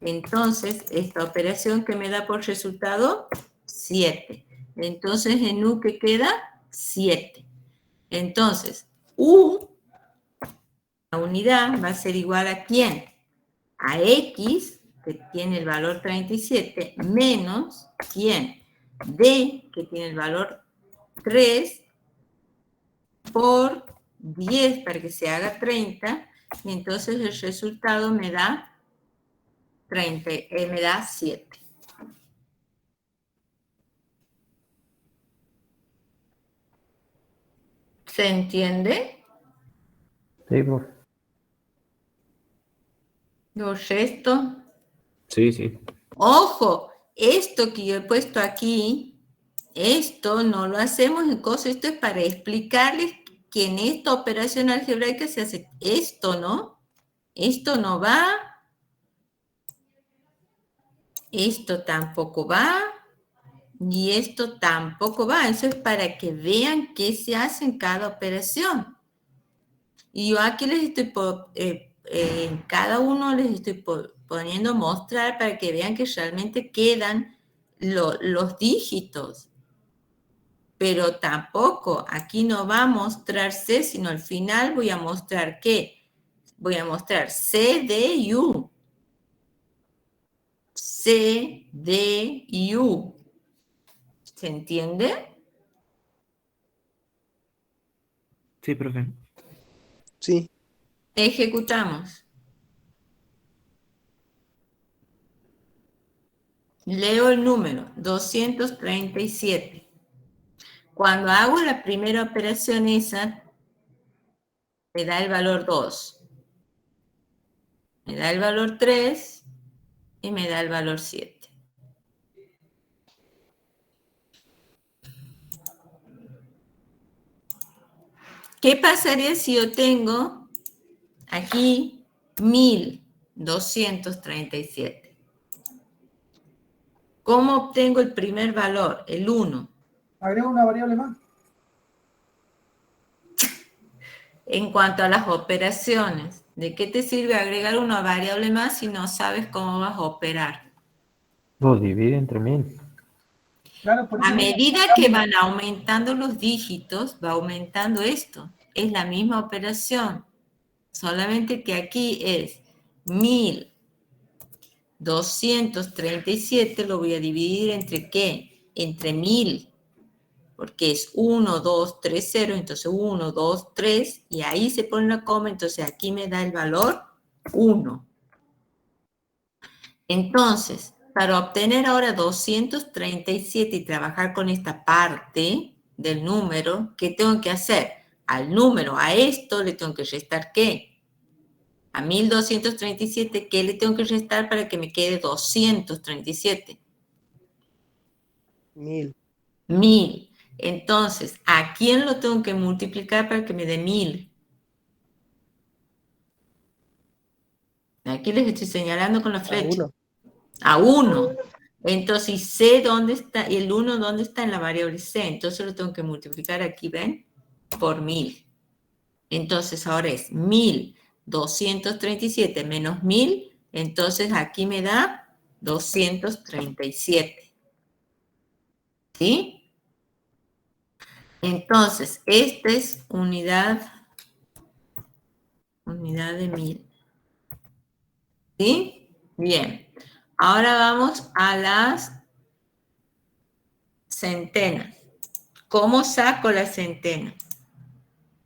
Entonces, esta operación que me da por resultado 7. Entonces, en U que queda 7. Entonces, U, la unidad, va a ser igual a ¿quién? A X, que tiene el valor 37, menos ¿quién? D, que tiene el valor 3, por 10 para que se haga 30, y entonces el resultado me da 30, me da 7. ¿Se entiende?
Sí, profe.
Lo resto.
Sí, sí.
Ojo, esto que yo he puesto aquí, esto no lo hacemos en cosas, esto es para explicarles que en esta operación algebraica se hace esto, ¿no? Esto no va, esto tampoco va, y esto tampoco va. Eso es para que vean qué se hace en cada operación. Y yo aquí les estoy, en cada uno les estoy poniendo mostrar para que vean que realmente quedan los dígitos. Pero tampoco, aquí no va a mostrar C, sino al final voy a mostrar ¿qué? Voy a mostrar C, D y U. C, D y U. ¿Se entiende?
Sí, profe.
Sí.
Ejecutamos. Leo el número 237. Cuando hago la primera operación esa, me da el valor 2. Me da el valor 3 y me da el valor 7. ¿Qué pasaría si yo tengo aquí 1237? ¿Cómo obtengo el primer valor? El 1.
Agrega una variable más.
En cuanto a las operaciones, ¿de qué te sirve agregar una variable más si no sabes cómo vas a operar?
Lo divide entre 1000.
Claro, por eso
A medida que van aumentando los dígitos, va aumentando esto. Es la misma operación, solamente que aquí es 1237, lo voy a dividir entre ¿qué? Entre 1000, porque es 1, 2, 3, 0, entonces 1, 2, 3, y ahí se pone una coma, entonces aquí me da el valor 1. Entonces, para obtener ahora 237 y trabajar con esta parte del número, ¿qué tengo que hacer? al número, a esto le tengo que restar ¿qué? A 1237, ¿qué le tengo que restar para que me quede 237?
1000.
1000. Entonces, ¿a quién lo tengo que multiplicar para que me dé 1000? Aquí les estoy señalando con la flecha. A 1. Entonces, sé dónde está, y el 1 dónde está en la variable c. Entonces lo tengo que multiplicar aquí, ¿ven? Por 1000. Entonces, ahora es 1237 menos 1000. Entonces, aquí me da 237. ¿Sí? Entonces, esta es unidad de 1000. ¿Sí? Bien. Ahora vamos a las centenas. ¿Cómo saco la centena?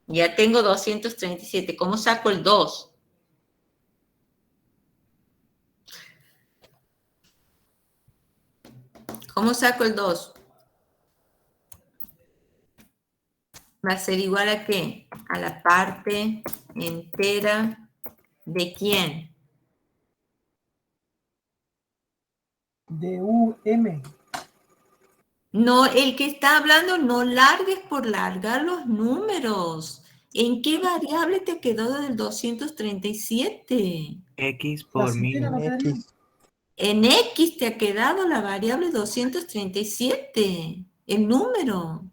Ya tengo 237. ¿Cómo saco el 2? ¿Cómo saco el 2? Va a ser igual a ¿qué? A la parte entera de ¿quién?
De UM.
No, el que está hablando, no largues por largar los números. ¿En qué variable te quedó del 237?
X
La
por
centena
1000.
no quedaría.
En X te ha quedado la variable 237, el número.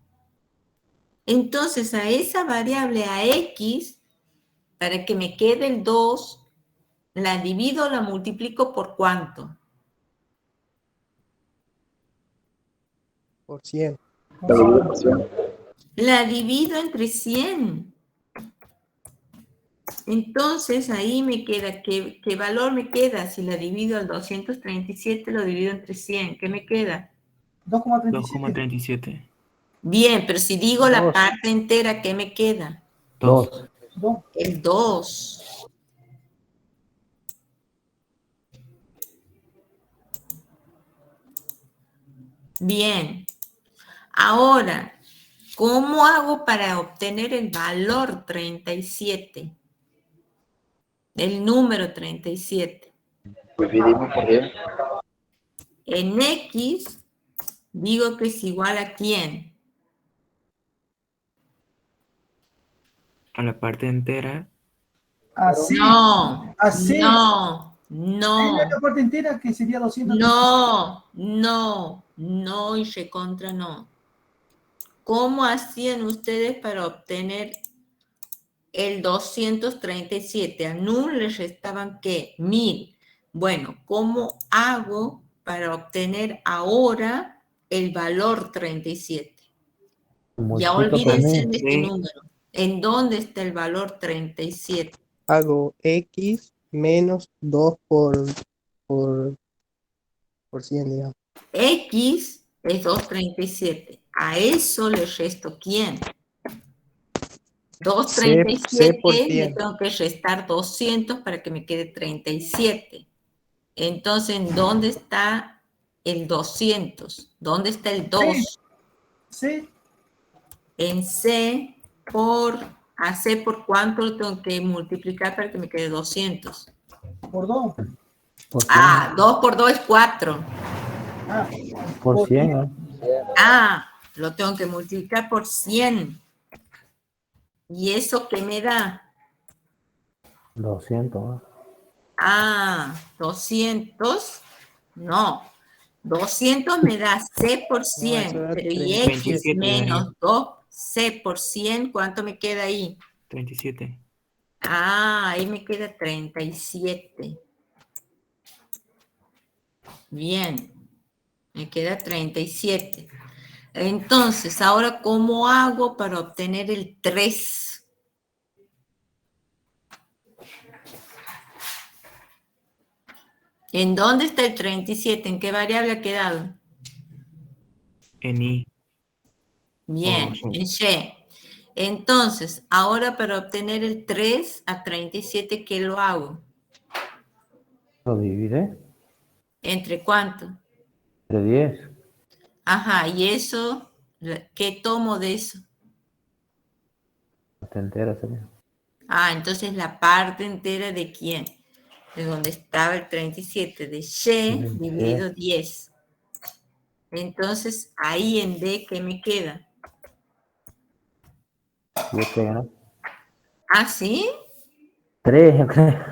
Entonces, a esa variable, a X, para que me quede el 2, la divido, la multiplico por ¿cuánto?
Por 100.
La divido entre 100. Entonces, ahí me queda, ¿qué valor me queda? Si la divido al 237, lo divido entre 100. ¿Qué me queda?
2,37.
2,37.
Bien, pero si digo la
2.
parte entera, ¿qué me queda?
2.
2.
El 2. Bien. Ahora, ¿cómo hago para obtener el valor 37? El número 37.
Dividimos por 10.
En X, digo que es igual a ¿quién?
A la parte entera.
Así.
No,
Así.
no,
Ahí
no,
la parte entera que sería 200.
no y recontra no. ¿Cómo hacían ustedes para obtener el 237? A NUL les restaban ¿qué? 1000. Bueno, ¿cómo hago para obtener ahora el valor 37? Ya
Multiplica por
olvídense
1000.
de este número. ¿En dónde está el valor 37?
Hago X menos 2 por 100, digamos.
X es 237. A eso le resto ¿quién?
C por
237 le
100.
tengo que restar 200 para que me quede 37. Entonces, ¿en dónde está el 200? ¿Dónde está el 2?
Sí.
En C por... ¿A C por cuánto lo tengo que multiplicar para que me quede 200?
Por 2.
Por 100.
Ah, 2 por 2 es 4.
Ah,
Por 100.
Ah, lo tengo que multiplicar por 100. ¿Y eso qué me da?
200.
Ah, 200. No. 200 me da C por
No,
100.
eso era
Pero y X
27
menos
daría.
2C por 100, ¿cuánto me queda ahí?
37.
Ah, ahí me queda 37. Bien. Me queda 37. Entonces, ahora, ¿cómo hago para obtener el 3? ¿En dónde está el 37? ¿En qué variable ha quedado?
En Y.
Bien,
Oh,
en Y. Entonces, ahora para obtener el 3 a 37, ¿qué lo hago?
Lo divide
¿Entre cuánto?
entre 10.
Ajá, y eso, ¿qué tomo de eso?
parte entera sería.
Ah, entonces la parte entera de quién? De donde estaba el 37, de Y dividido 10. Entonces, ahí en D, ¿qué me queda?
7, ¿no?
¿Ah, sí?
3, yo creo.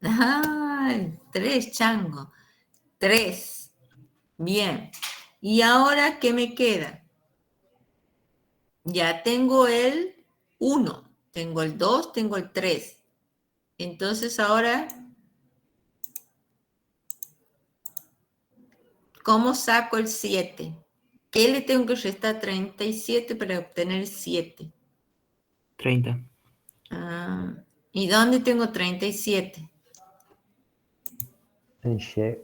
Ay, 3, chango. 3. Bien. ¿Y ahora qué me queda? Ya tengo el 1, tengo el 2, tengo el 3. Entonces ahora, ¿cómo saco el 7? ¿Qué le tengo que restar a 37 para obtener 7?
30.
Ah, ¿y dónde tengo 37?
En She.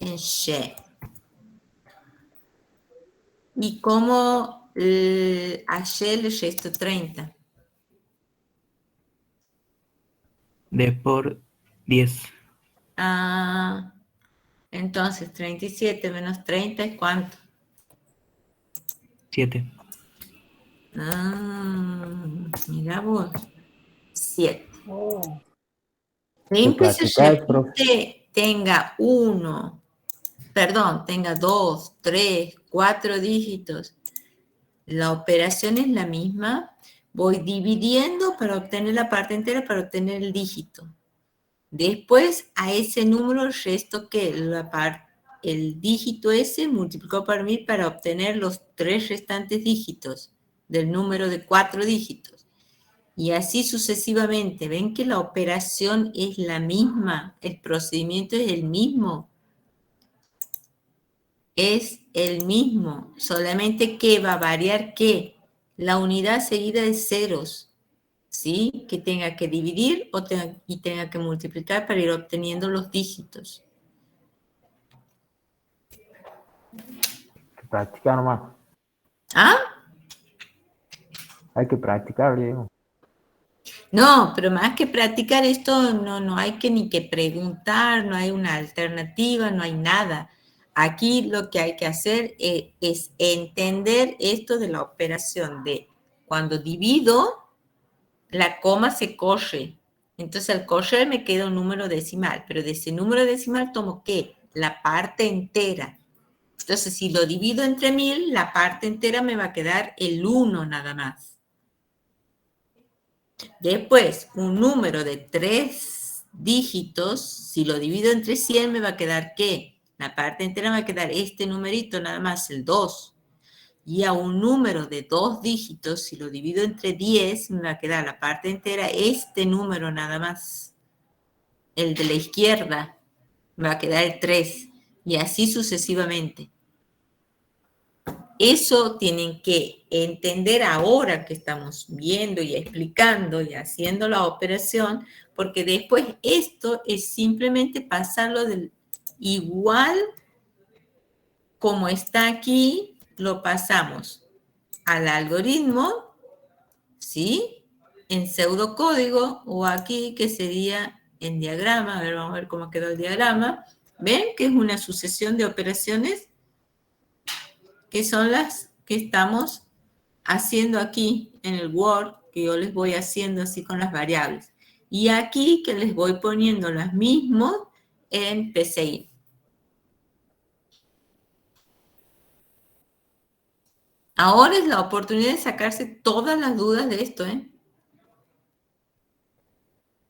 En She. ¿Y cómo a She le resto 30?
D por 10.
Ah, entonces 37 menos 30 es ¿cuánto?
7.
Ah, mira vos. 7.
Oh,
Siempre se
practicáis, profe.
repite, tenga 1, perdón, tenga 2, 3, 4 dígitos. La operación es la misma. Voy dividiendo para obtener la parte entera, para obtener el dígito. Después, a ese número resto que el dígito ese multiplicado por 1000 para obtener los 3 restantes dígitos del número de 4 dígitos. Y así sucesivamente. ¿Ven que la operación es la misma? El procedimiento es el mismo. Es el mismo. Solamente que va a variar ¿qué? La unidad seguida de ceros. ¿Sí? Que tenga que dividir y tenga que multiplicar para ir obteniendo los dígitos.
Practicar nomás.
¿Ah?
Hay que practicar, digo.
No, pero más que practicar esto, no hay que ni que preguntar, no hay una alternativa, no hay nada. Aquí lo que hay que hacer es entender esto de la operación de cuando divido, la coma se corre. Entonces al correr me queda un número decimal, pero de ese número decimal tomo ¿qué? La parte entera. Entonces si lo divido entre 1000, la parte entera me va a quedar el 1 nada más. Después, un número de 3 dígitos, si lo divido entre 100 me va a quedar ¿qué? La parte entera me va a quedar este numerito nada más, el 2. Y a un número de 2 dígitos, si lo divido entre 10, me va a quedar la parte entera este número nada más. El de la izquierda me va a quedar el 3. Y así sucesivamente. Eso tienen que entender ahora que estamos viendo y explicando y haciendo la operación, porque después esto es simplemente pasarlo del igual como está aquí, lo pasamos al algoritmo, ¿sí? En pseudocódigo o aquí que sería en diagrama. A ver, vamos a ver cómo quedó el diagrama. ¿Ven que es una sucesión de operaciones? Que son las que estamos haciendo aquí en el Word, que yo les voy haciendo así con las variables. Y aquí que les voy poniendo las mismas en PCI. Ahora es la oportunidad de sacarse todas las dudas de esto, ¿eh?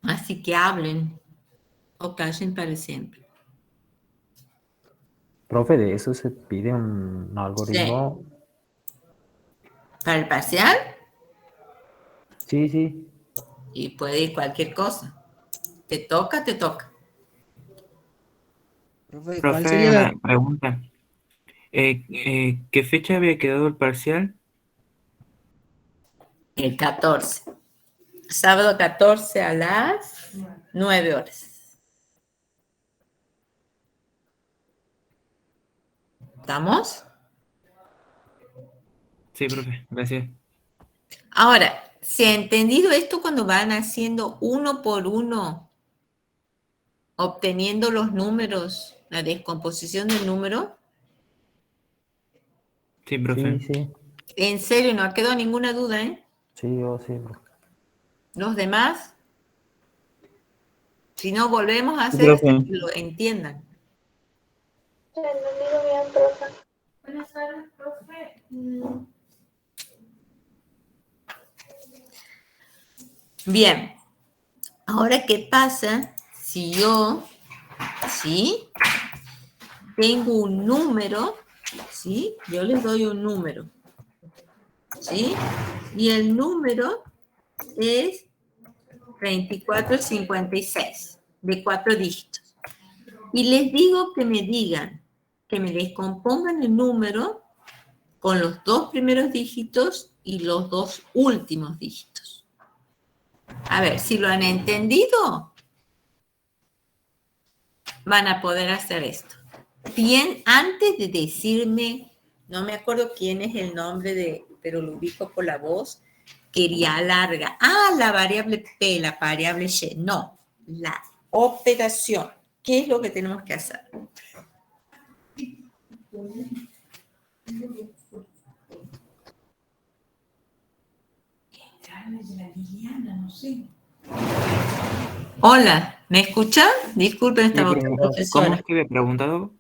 Así que hablen o callen para siempre.
Profe, de eso se pide un algoritmo.
Sí. ¿Para el parcial?
Sí, sí.
Y puede ir cualquier cosa. Te toca, te toca.
Profe, ¿cuál
Profe,
sería
una pregunta. ¿Qué fecha había quedado el parcial?
El 14. Sábado 14 a las 9 horas. ¿Estamos?
Sí, profe, gracias.
Ahora, ¿se ha entendido esto cuando van haciendo uno por uno, obteniendo los números, la descomposición del número?
Sí, profe.
Sí, sí.
En serio, no ha quedado ninguna duda, ¿eh?
Sí, yo sí, profe.
¿Los demás? Si no, volvemos a
Sí,
hacer hasta
profe.
que lo entiendan.
Entendido bien, profe.
Buenas tardes, profe. Bien. Ahora, ¿qué pasa si yo, ¿sí? Tengo un número, ¿sí? Yo les doy un número, ¿sí? Y el número es 3456, de 4 dígitos. Y les digo que me digan, que me descompongan el número con los 2 primeros dígitos y los 2 últimos dígitos. A ver, si lo han entendido, van a poder hacer esto. Bien, antes de decirme, no me acuerdo quién es el nombre de, pero lo ubico por la voz, quería larga. Ah, la variable P, la variable Y. No, la operación. ¿Qué es lo que tenemos que hacer? Hola, ¿me escuchan? Disculpen,
Sí,
estaba otra
pero ¿cómo
profesora.
es que había preguntado? ¿Cómo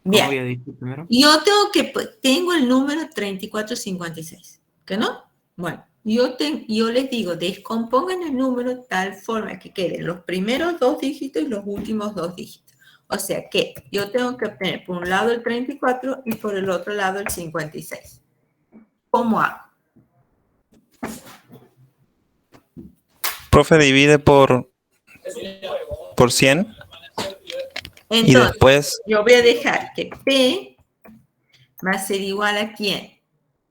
Bien.
había dicho primero?
Yo tengo el número 3456, ¿que no? Bueno, yo les digo, descompongan el número de tal forma que queden los primeros 2 dígitos y los últimos 2 dígitos. O sea que yo tengo que obtener por un lado el 34 y por el otro lado el 56. ¿Cómo hago?
Profe, divide por 100 y
Entonces,
después
yo voy a dejar que P va a ser igual a ¿quién?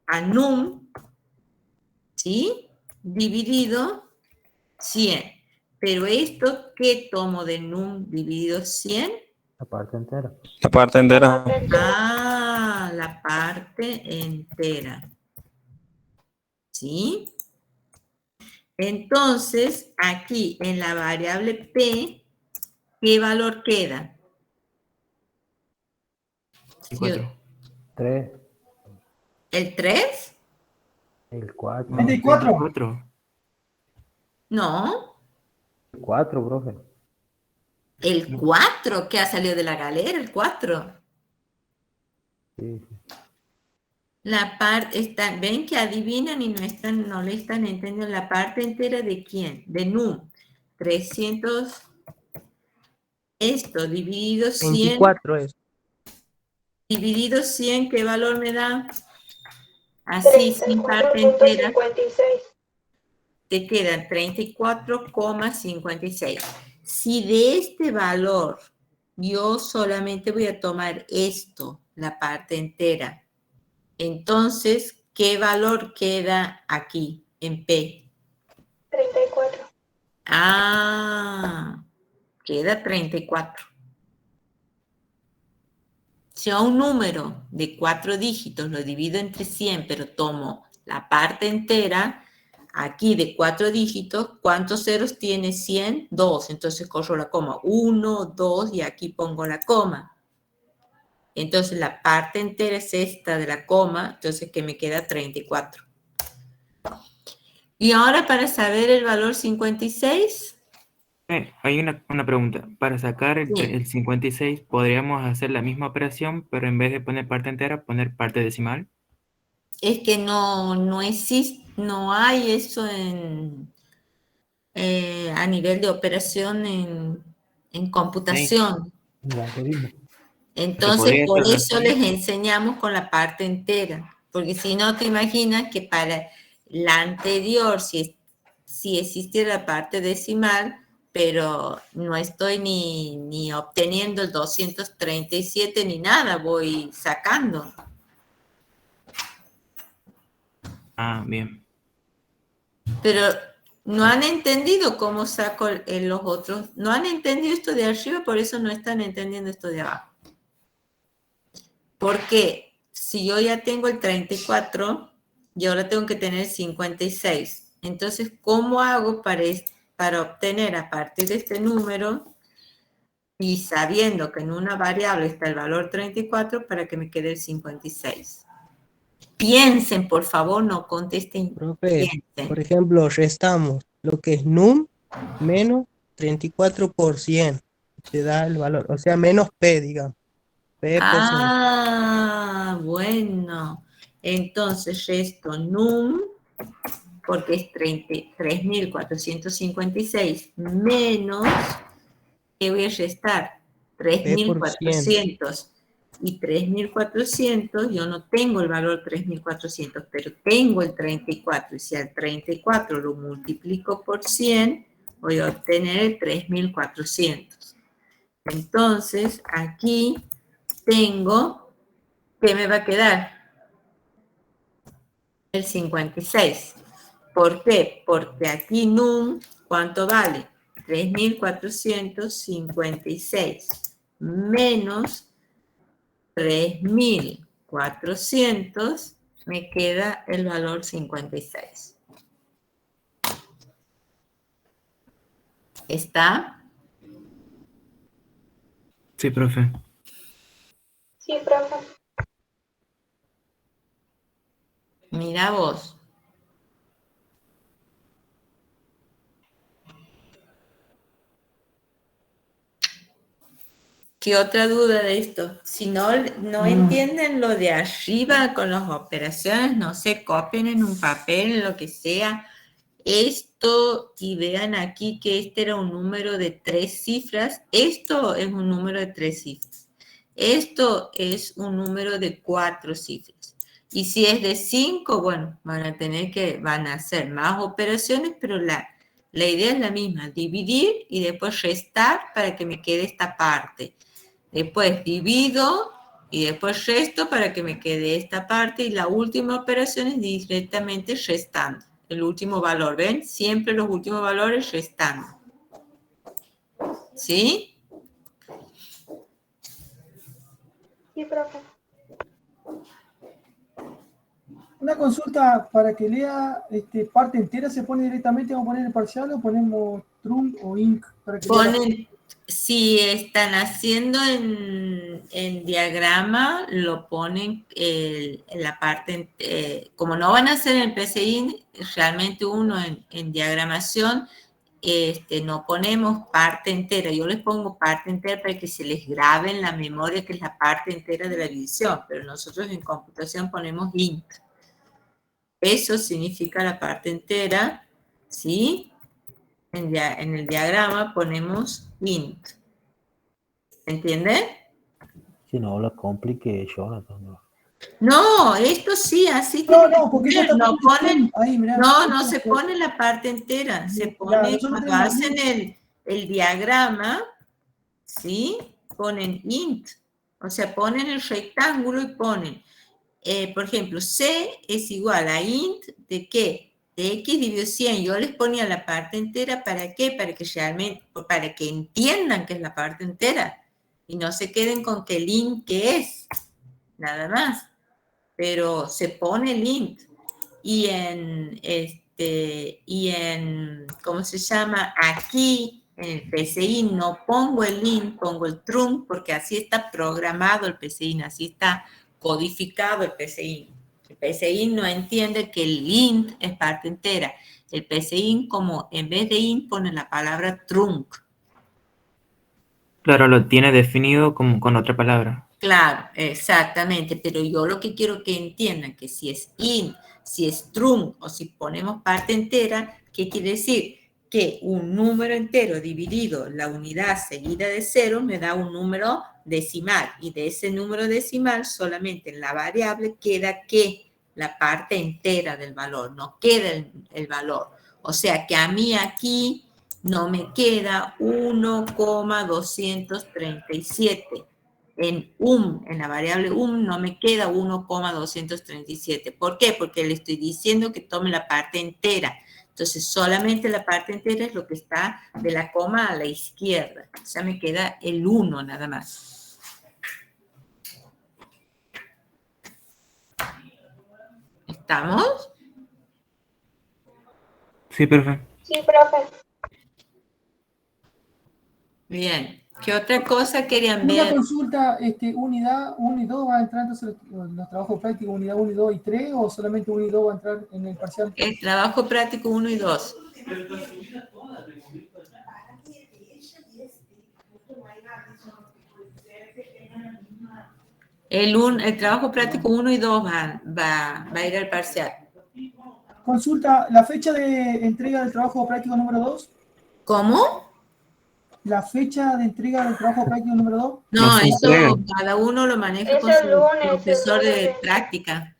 A num, ¿sí? Dividido 100. Pero esto, ¿qué tomo de num dividido 100?
La parte entera.
la parte entera.
Ah, la parte entera. ¿Sí? Entonces, aquí en la variable P, ¿qué valor queda?
4.
3,
¿El 3?
el 4.
34.
4.
No.
4, profe.
El 4, que ha salido de la galera, el 4.
Sí, sí.
La parte, ven que adivinan y no le están entendiendo la parte entera de quién, de num. 300, esto dividido 100.
24 es.
Dividido 100, ¿qué valor me da? Así, sin parte entera,
34.56.
te quedan 34,56. Si de este valor yo solamente voy a tomar esto, la parte entera, entonces, ¿qué valor queda aquí en P?
34.
Ah, queda 34. Si a un número de 4 dígitos lo divido entre 100, pero tomo la parte entera, aquí de 4 dígitos, ¿cuántos ceros tiene 100? 2. Entonces corro la coma. 1, 2 y aquí pongo la coma. Entonces la parte entera es esta de la coma, entonces que me queda 34. Y ahora para saber el valor 56.
Hay una pregunta. Para sacar
Sí.
el 56, ¿podríamos hacer la misma operación, pero en vez de poner parte entera, poner parte decimal?
Es que no existe, no hay eso a nivel de operación en computación.
El algoritmo.
Entonces,
podría
por
hacerlo
eso
así.
les enseñamos con la parte entera. Porque si no, te imaginas que para la anterior, si existiera la parte decimal, pero no estoy ni obteniendo el 237 ni nada, voy sacando.
Ah, bien.
Pero no han entendido cómo saco los otros. No han entendido esto de arriba, por eso no están entendiendo esto de abajo. Porque si yo ya tengo el 34, yo ahora tengo que tener 56. Entonces, ¿cómo hago para obtener a partir de este número y sabiendo que en una variable está el valor 34 para que me quede el 56? Piensen, por favor, no contesten.
Profe,
Piensen.
por ejemplo, restamos lo que es num menos 34%. Te da el valor, o sea, menos P, digamos. P por 100.
Ah, bueno. Entonces, resto num, porque es 3.456 menos, ¿qué voy a restar?
P por 100.
3.400. Y 3.400, yo no tengo el valor 3.400, pero tengo el 34. Y si al 34 lo multiplico por 100, voy a obtener el 3.400. Entonces, aquí tengo, ¿qué me va a quedar? El 56. ¿Por qué? Porque aquí num, ¿cuánto vale? 3.456 menos 3.400, me queda el valor 56. ¿Está?
Sí, profe.
Sí, profe.
Mira vos. ¿Qué otra duda de esto? Si no entienden lo de arriba con las operaciones, no sé, copien en un papel, lo que sea, esto, y vean aquí que este era un número de 3 cifras, esto es un número de 3 cifras, esto es un número de 4 cifras, y si es de 5, bueno, van a hacer más operaciones, pero la idea es la misma, dividir y después restar para que me quede esta parte. Después divido y después resto para que me quede esta parte, y la última operación es directamente restando. El último valor, ¿ven? Siempre los últimos valores restando. ¿Sí?
Sí, profe.
Una consulta para que lea parte entera, ¿se pone directamente, vamos a poner el parcial o ponemos trunc o inc? Para que
Ponen, si están haciendo en diagrama, lo ponen en la parte, como no van a hacer en el PCI, realmente uno en diagramación, no ponemos parte entera. Yo les pongo parte entera para que se les grabe en la memoria que es la parte entera de la división, pero nosotros en computación ponemos int. Eso significa la parte entera, ¿sí? En el diagrama ponemos int. ¿Entiende?
Si no lo complique, Jonathan.
No, esto sí, así
no, porque ella está
no ponen,
ahí, mirá.
no se pone la parte entera, se pone cuando hacen el diagrama, ¿sí? Ponen int, o sea, ponen el rectángulo y ponen, por ejemplo, C es igual a int de ¿qué? De x dividido 100. Yo les ponía la parte entera, ¿para qué? Para que entiendan que es la parte entera y no se queden con que el int que es, nada más. Pero se pone el int y ¿cómo se llama? Aquí en el PCI no pongo el int, pongo el trunc, porque así está programado el PCI, así está codificado el PCI. El PCI no entiende que el int es parte entera. El PCI, como en vez de int, pone la palabra trunc.
Claro, lo tiene definido como con otra palabra.
Claro, exactamente, pero yo lo que quiero que entiendan que si es int, si es trunc o si ponemos parte entera, ¿qué quiere decir? Que un número entero dividido la unidad seguida de 0 me da un número decimal, y de ese número decimal solamente en la variable queda ¿qué? La parte entera del valor, no queda el valor. O sea que a mí aquí no me queda 1,237. En la variable no me queda 1,237. ¿Por qué? Porque le estoy diciendo que tome la parte entera. Entonces, solamente la parte entera es lo que está de la coma a la izquierda. O sea, me queda el 1 nada más. ¿Estamos?
Sí, profe.
Sí, profe.
Bien. ¿Qué otra cosa querían
Una
ver?
consulta, unidad 1 y 2 va a entrar entonces los trabajos prácticos, unidad 1 y 2 y 3, o solamente 1 y 2 va a entrar en el parcial.
El trabajo práctico 1 y 2. El trabajo práctico 1 y 2 va a ir al parcial.
Consulta, ¿la fecha de entrega del trabajo práctico número 2?
¿Cómo?
¿La fecha de entrega del trabajo práctico número 2?
No, eso cada uno lo maneja con su profesor de práctica.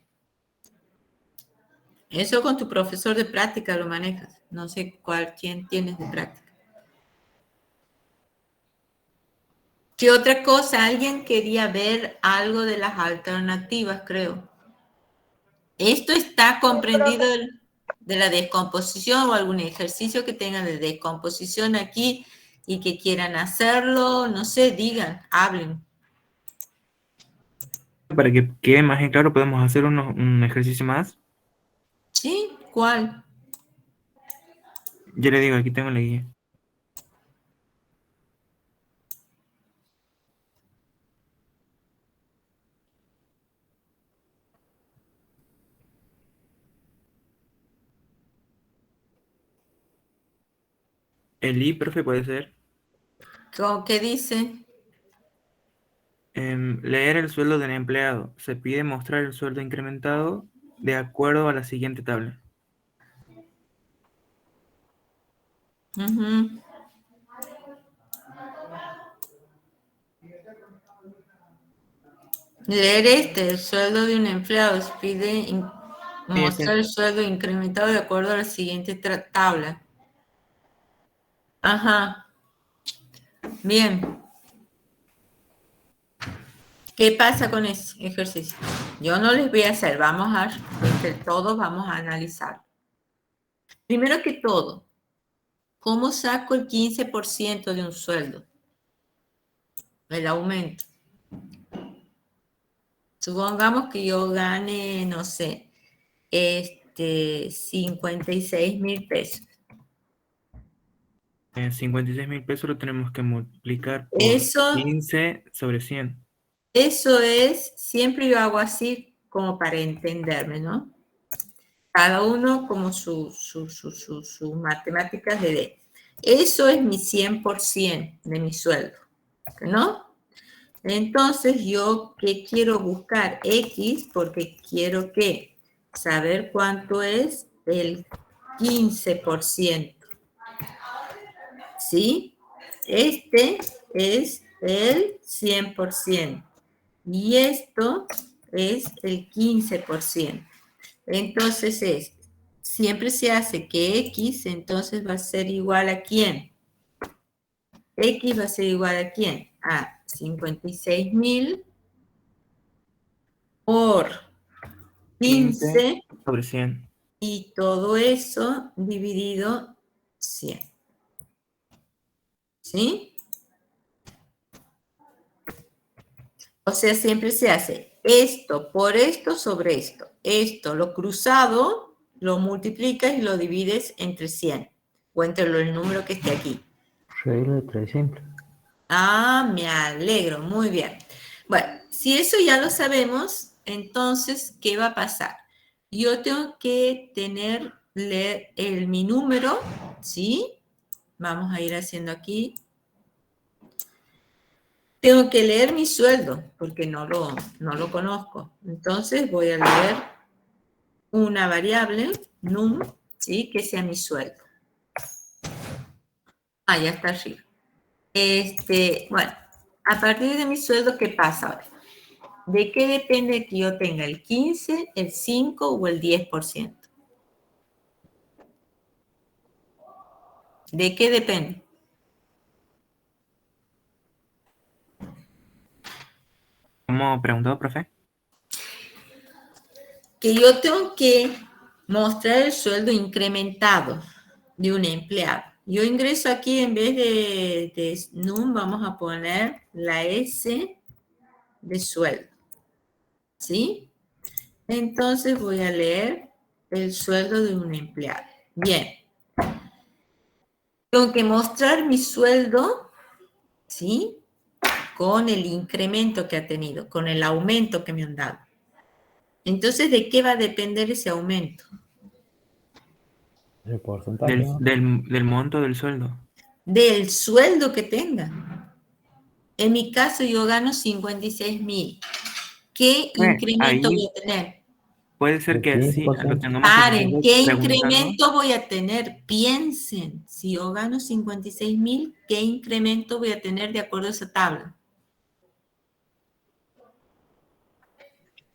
Eso con tu profesor de práctica lo manejas. No sé quién tienes de práctica. ¿Qué otra cosa? Alguien quería ver algo de las alternativas, creo. ¿Esto está comprendido de la descomposición o algún ejercicio que tengan de descomposición aquí y que quieran hacerlo? No sé, digan, hablen.
Para que quede más en claro, podemos hacer un ejercicio más.
¿Sí? ¿Cuál?
Ya le digo, aquí tengo la guía. El I, profe, puede ser.
¿Qué dice?
Leer el sueldo del empleado. Se pide mostrar el sueldo incrementado de acuerdo a la siguiente tabla.
Uh-huh. Leer el sueldo de un empleado. Se pide mostrar el sueldo incrementado de acuerdo a la siguiente tabla. Ajá. Bien. ¿Qué pasa con ese ejercicio? Yo no les voy a hacer, entre todos vamos a analizar. Primero que todo, ¿cómo saco el 15% de un sueldo? El aumento. Supongamos que yo gane, no sé, 56,000 pesos.
56,000 pesos lo tenemos que multiplicar por
Eso,
15 sobre 100.
Eso es, siempre yo hago así como para entenderme, ¿no? Cada uno como sus matemáticas de eso es mi 100% de mi sueldo, ¿no? Entonces, yo ¿qué quiero buscar? X, porque quiero saber cuánto es el 15%. ¿Sí? Este es el 100%. Y esto es el 15%. Entonces siempre se hace que X, entonces va a ser igual a ¿quién? X va a ser igual a ¿quién? A 56,000 por 15
sobre 100.
Y todo eso dividido 100. ¿Sí? O sea, siempre se hace esto por esto sobre esto. Esto, lo cruzado, lo multiplicas y lo divides entre 100. O entre el número que esté aquí.
Regla de 3 simple.
Ah, me alegro, muy bien. Bueno, si eso ya lo sabemos, entonces, ¿qué va a pasar? Yo tengo que leer mi número, ¿sí? Vamos a ir haciendo aquí. Tengo que leer mi sueldo, porque no lo conozco. Entonces voy a leer una variable, num, ¿sí? Que sea mi sueldo. Ah, ya está arriba. Bueno, a partir de mi sueldo, ¿qué pasa ahora? ¿De qué depende que yo tenga el 15, el 5 o el 10%? ¿De qué depende?
¿Cómo preguntó, profe?
Que yo tengo que mostrar el sueldo incrementado de un empleado. Yo ingreso aquí, en vez de num, vamos a poner la S de sueldo. ¿Sí? Entonces voy a leer el sueldo de un empleado. Bien. Tengo que mostrar mi sueldo ¿sí? Con el incremento que ha tenido, con el aumento que me han dado. Entonces, ¿de qué va a depender ese aumento?
El porcentaje, ¿no?
Del monto del sueldo.
Del sueldo que tenga. En mi caso, yo gano 56.000. ¿Qué incremento voy a tener?
Puede ser que así lo tengamos
Paren, ¿qué
preguntando.
incremento voy a tener? Piensen, si yo gano 56.000, ¿qué incremento voy a tener de acuerdo a esa tabla?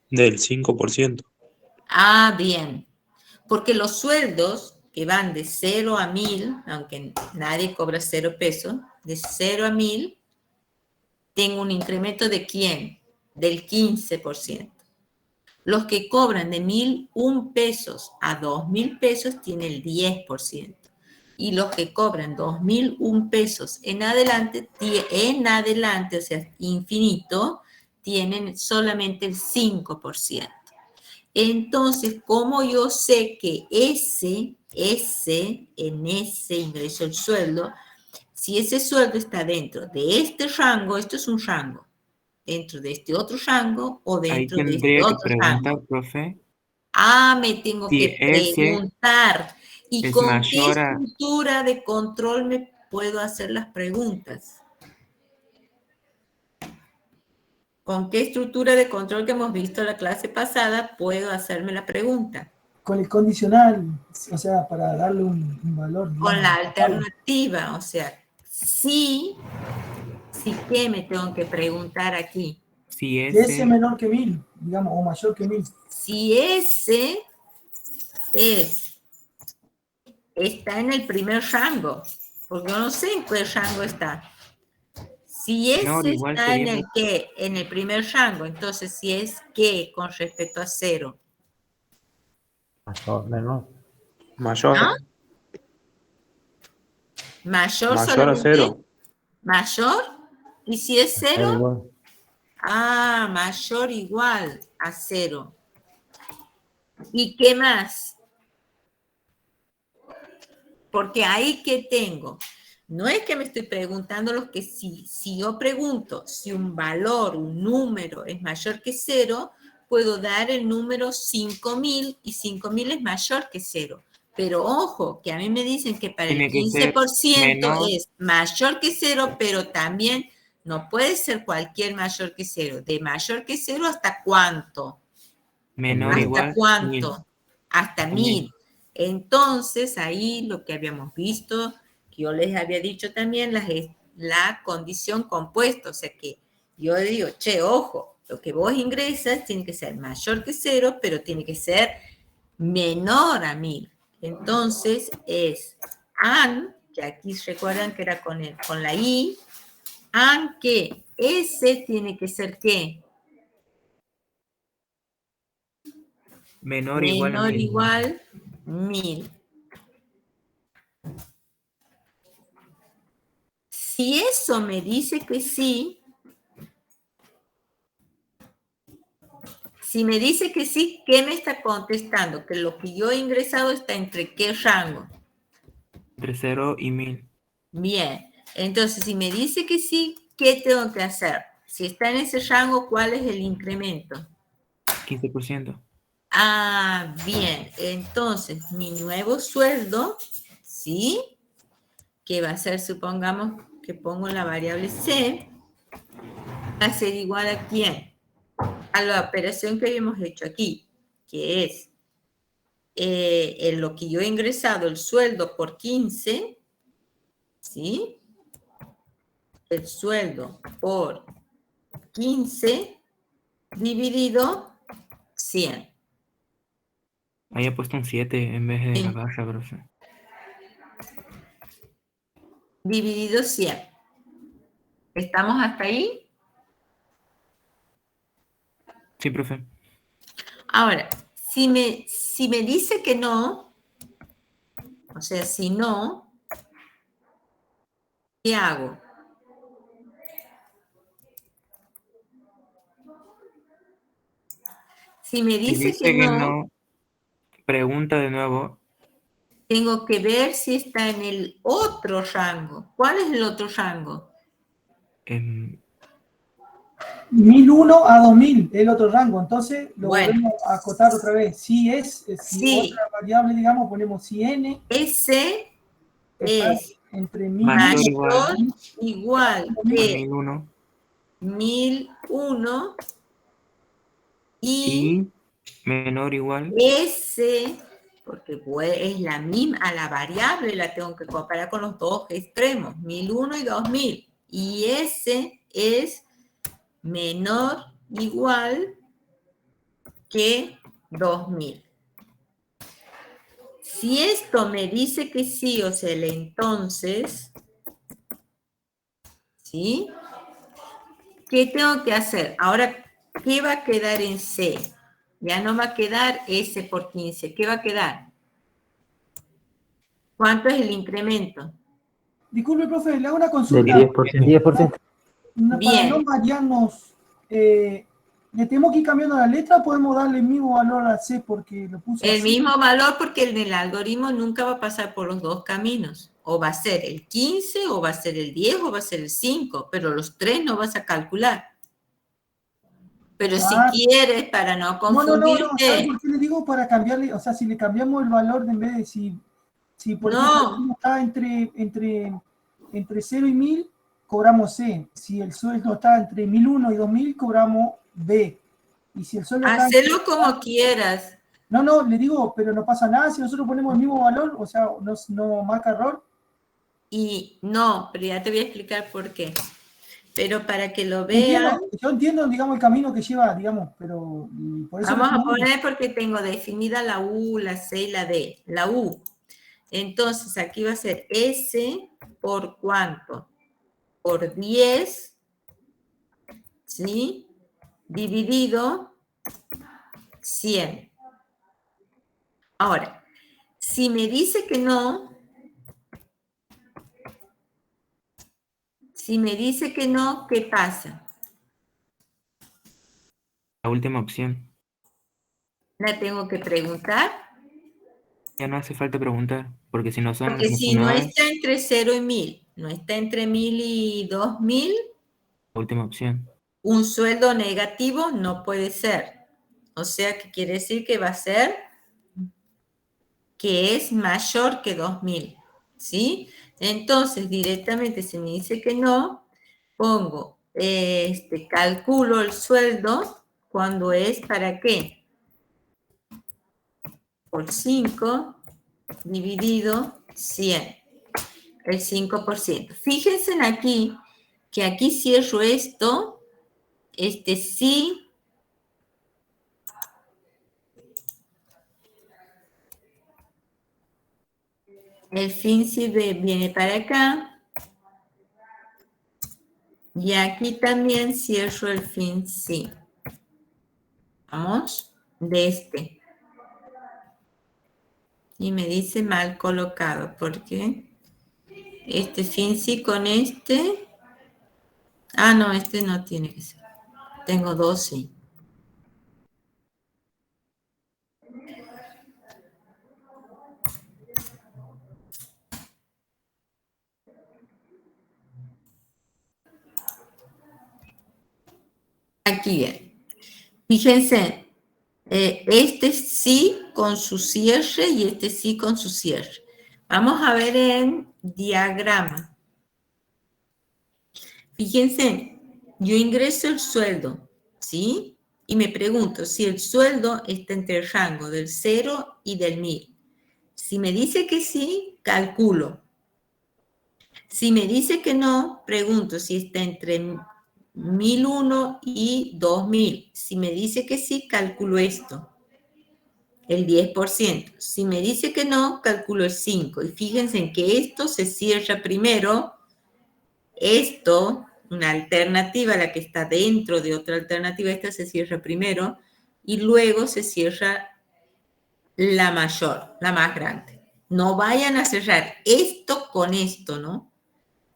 Del 5%.
Ah, bien. Porque los sueldos que van de 0 a 1.000, aunque nadie cobra 0 pesos, de 0 a 1.000, tengo un incremento ¿de quién? Del 15%. Los que cobran de 1.001 pesos a 2.000 pesos tienen el 10%. Y los que cobran 2.001 pesos en adelante, o sea, infinito, tienen solamente el 5%. Entonces, ¿cómo yo sé que en ese ingreso el sueldo, si ese sueldo está dentro de este rango, esto es un rango, dentro de este otro rango o dentro de este
Tendría que
otro
preguntar,
rango?
profe,
Ah, me tengo
si
que
ese
preguntar. ¿Y
es
con qué
mayor a...
estructura de control me puedo hacer las preguntas? ¿Con qué estructura de control que hemos visto la clase pasada puedo hacerme la pregunta?
Con el condicional, o sea, para darle un valor.
Con
digamos,
la alternativa, o sea, sí, ¿qué me tengo que preguntar aquí?
Si
que ese es menor que 1.000, digamos, o mayor que 1.000.
Si ese está en el primer rango, porque yo no sé en qué rango está. Si ese
igual
está en
sería
el qué, en el primer rango, entonces si es qué con respecto a 0.
Mayor, menor.
Mayor.
¿Ah? Mayor
Mayor a
solamente.
0.
Mayor. ¿Y si es 0?
Igual.
Ah, mayor igual a 0. ¿Y qué más? Porque ahí que tengo. No es que me estoy preguntando lo que sí. Si yo pregunto si un valor, un número es mayor que 0, puedo dar el número 5.000 y 5.000 es mayor que 0. Pero ojo, que a mí me dicen que para el 15% es mayor que 0, pero también no puede ser cualquier mayor que 0. De mayor que 0 ¿hasta cuánto?
menor
¿Hasta
igual
cuánto?
1.000.
Hasta 1.000. Entonces, ahí lo que habíamos visto, que yo les había dicho también, la condición compuesta. O sea que yo digo, che, ojo, lo que vos ingresas tiene que ser mayor que 0, pero tiene que ser menor a 1.000. Entonces, es AN, que aquí recuerdan que era con la I, AN que S tiene que ser ¿qué?
Menor igual a 1.000.
Igual 1.000. Si eso me dice que sí, si me dice que sí, ¿qué me está contestando? Que lo que yo he ingresado está entre qué rango.
Entre 0 y 1.000.
Bien, entonces si me dice que sí, ¿qué tengo que hacer? Si está en ese rango, ¿cuál es el incremento?
15%.
Ah, bien, entonces mi nuevo sueldo, ¿sí? Que va a ser, supongamos que pongo la variable C, va a ser igual a ¿quién? A la operación que habíamos hecho aquí, que es en lo que yo he ingresado el sueldo por 15, ¿sí? El sueldo por 15 dividido 100.
Ahí he puesto un 7 en vez de la barra, profe.
Dividido 100. ¿Estamos hasta ahí?
Sí, profe.
Ahora, si me dice que no, o sea, si no, ¿qué hago? Si me dice que no,
pregunta de nuevo.
Tengo que ver si está en el otro rango. ¿Cuál es el otro rango?
Em,
1001 a 2000, el otro rango. Entonces lo
Bueno.
volvemos a acotar otra vez. Si es, si
Sí.
otra variable, digamos, ponemos si n
Ese
está
es
entre
Mayor o
mayor
igual
igual
a
que
1001
1001 y
y menor o igual
ese, porque es la misma, a la variable la tengo que comparar con los dos extremos, 1001 y 2000. Y ese es menor o igual que 2000. Si esto me dice que sí, o sea, el entonces, ¿sí? ¿Qué tengo que hacer? Ahora, ¿qué va a quedar en C? Ya no va a quedar S por 15. ¿Qué va a quedar? ¿Cuánto es el incremento?
Disculpe, profe, le hago una
Del
consulta.
10%. 10%.
Para
Bien.
no variarnos, ¿le tenemos que ir cambiando la letra o podemos darle el mismo valor a C porque lo puso
El
así?
mismo valor porque en el algoritmo nunca va a pasar por los dos caminos. O va a ser el 15, o va a ser el 10, o va a ser el 5, pero los tres no vas a calcular. Pero si
Ah,
quieres, para no
no,
confundirte,
¿sabe por qué le digo? Para cambiarle, o sea, si le cambiamos el valor en vez de si por
No.
ejemplo está entre 0 y 1000, cobramos C. Si el sueldo está entre 1001 y 2000, cobramos B. Y si el sueldo está
hacelo como quieras.
No, le digo, pero no pasa nada si nosotros ponemos el mismo valor, o sea, no marca error.
Y no, pero ya te voy a explicar por qué. Pero para que lo vean,
Yo entiendo, digamos, el camino que lleva, digamos, pero por eso...
vamos a poner porque tengo definida la U, la C y la D. La U. Entonces, aquí va a ser S por ¿cuánto? Por 10, ¿sí? Dividido 100. Ahora, si me dice que no, ¿qué pasa?
la última opción.
¿La tengo que preguntar?
Ya no hace falta preguntar, porque si no son
Porque si no
19,
está entre 0 y 1000, no está entre 1000 y 2000,
la última opción.
un sueldo negativo no puede ser. O sea, que quiere decir que va a ser que es mayor que 2000, ¿sí? Entonces, directamente se me dice que no, pongo, calculo el sueldo cuando es ¿para qué? Por 5 dividido 100, el 5%. Fíjense aquí, que aquí cierro esto, sí. El fin sí viene para acá. Y aquí también cierro el fin sí. Vamos, de este. Y me dice mal colocado, porque este fin sí con este. Ah, no, este no tiene que ser. Tengo dos sí. Aquí bien. Fíjense, este sí con su cierre y este sí con su cierre. Vamos a ver en diagrama. Fíjense, yo ingreso el sueldo, ¿sí? Y me pregunto si el sueldo está entre el rango del 0 y del 1000. Si me dice que sí, calculo. Si me dice que no, pregunto si está entre 1001 y 2000. Si me dice que sí, calculo esto, el 10%. Si me dice que no, calculo el 5%. Y fíjense en que esto se cierra primero. Esto, una alternativa, la que está dentro de otra alternativa, esta se cierra primero y luego se cierra la mayor, la más grande. No vayan a cerrar esto con esto, ¿no?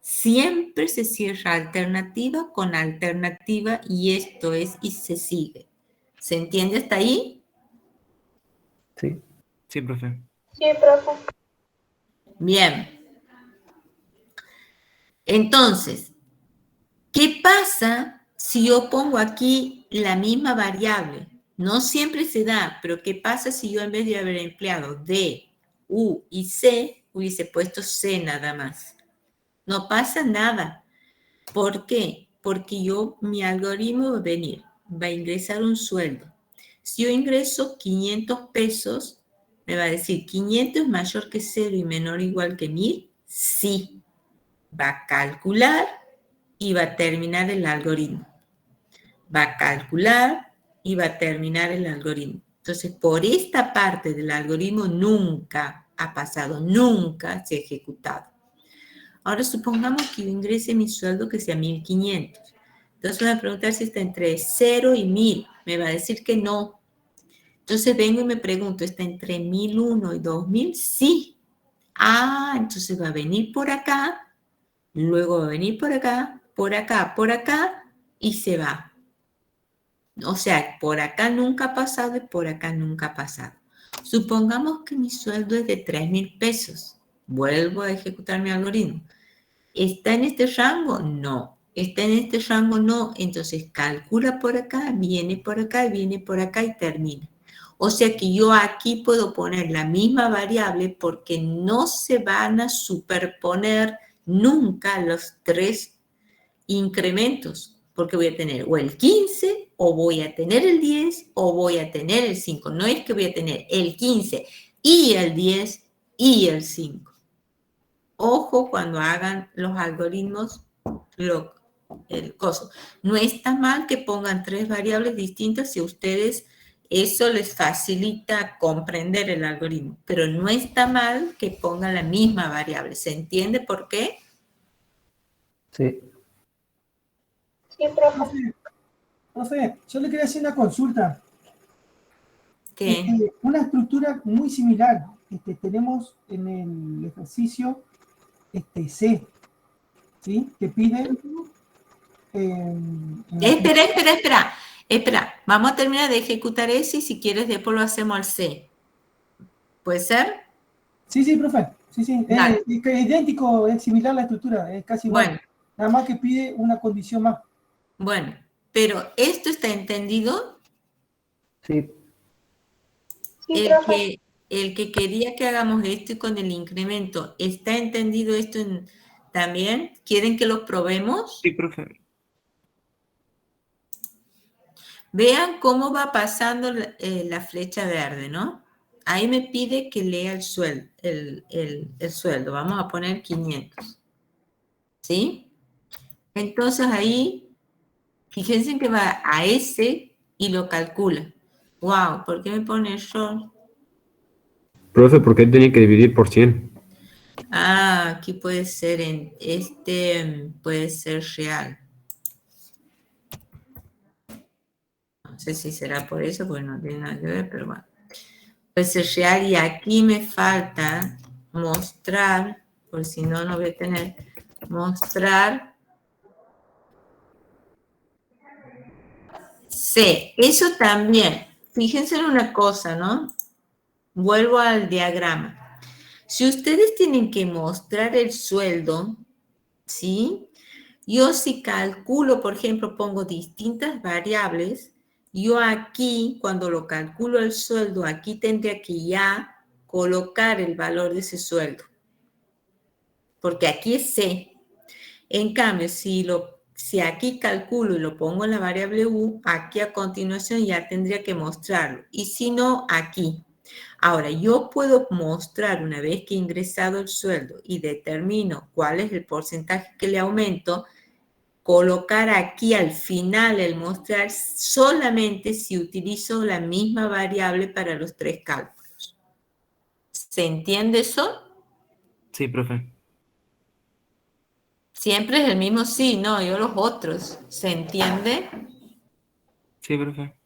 Siempre se cierra alternativa con alternativa y esto es y se sigue. ¿Se entiende hasta ahí?
Sí.
Sí, profe.
Sí, profe.
Bien. Entonces, ¿qué pasa si yo pongo aquí la misma variable? No siempre se da, pero ¿qué pasa si yo en vez de haber empleado D, U y C, hubiese puesto C nada más? No pasa nada. ¿Por qué? Porque mi algoritmo va a venir, va a ingresar un sueldo. Si yo ingreso 500 pesos, me va a decir, ¿500 es mayor que 0 y menor o igual que 1000? Sí. Va a calcular y va a terminar el algoritmo. Va a calcular y va a terminar el algoritmo. Entonces, por esta parte del algoritmo nunca ha pasado, nunca se ha ejecutado. Ahora supongamos que yo ingrese mi sueldo que sea 1500. Entonces me va a preguntar si está entre 0 y 1000. Me va a decir que no. Entonces vengo y me pregunto, ¿está entre 1001 y 2000? Sí. Ah, entonces va a venir por acá, luego va a venir por acá, por acá y se va. O sea, por acá nunca ha pasado y por acá nunca ha pasado. Supongamos que mi sueldo es de 3000 pesos. Vuelvo a ejecutar mi algoritmo. ¿Está en este rango? No. ¿Está en este rango? No. Entonces calcula por acá, viene por acá, viene por acá y termina. O sea que yo aquí puedo poner la misma variable porque no se van a superponer nunca los tres incrementos. Porque voy a tener o el 15, o voy a tener el 10, o voy a tener el 5. No es que voy a tener el 15 y el 10 y el 5. Ojo cuando hagan los algoritmos, el coso. No está mal que pongan tres variables distintas si a ustedes eso les facilita comprender el algoritmo, pero no está mal que pongan la misma variable. ¿Se entiende por qué?
Sí.
Sí, profe.
Profe, yo le quería hacer una consulta.
¿Qué?
Una estructura muy similar. Tenemos en el ejercicio C, ¿sí? Que pide...
Espera. Vamos a terminar de ejecutar ese y si quieres después lo hacemos al C. ¿Puede ser?
Sí, profe. Sí. Es idéntico, es similar la estructura, es casi igual.
Bueno.
Nada más que pide una condición más.
Bueno, pero ¿esto está entendido?
Sí.
El que quería que hagamos esto con el incremento, ¿está entendido esto también? ¿Quieren que lo probemos?
Sí, profe.
Vean cómo va pasando la flecha verde, ¿no? Ahí me pide que lea el sueldo, el sueldo. Vamos a poner 500. ¿Sí? Entonces ahí, fíjense que va a ese y lo calcula. Wow, ¿por qué me pone error?
Profe, ¿por qué tenía que dividir por 100?
Ah, aquí puede ser puede ser real. No sé si será por eso, porque no tiene nada que ver, pero bueno. Puede ser real y aquí me falta mostrar, por si no, no voy a tener, mostrar C. Eso también. Fíjense en una cosa, ¿no? Vuelvo al diagrama. Si ustedes tienen que mostrar el sueldo, ¿sí? Yo si calculo, por ejemplo, pongo distintas variables, yo aquí, cuando lo calculo el sueldo, aquí tendría que ya colocar el valor de ese sueldo. Porque aquí es C. En cambio, si aquí calculo y lo pongo en la variable U, aquí a continuación ya tendría que mostrarlo. Y si no, aquí. Ahora, yo puedo mostrar una vez que he ingresado el sueldo y determino cuál es el porcentaje que le aumento, colocar aquí al final el mostrar solamente si utilizo la misma variable para los tres cálculos. ¿Se entiende eso?
Sí, profe.
Siempre es el mismo sí, no, yo los otros. ¿Se entiende?
Sí, profe.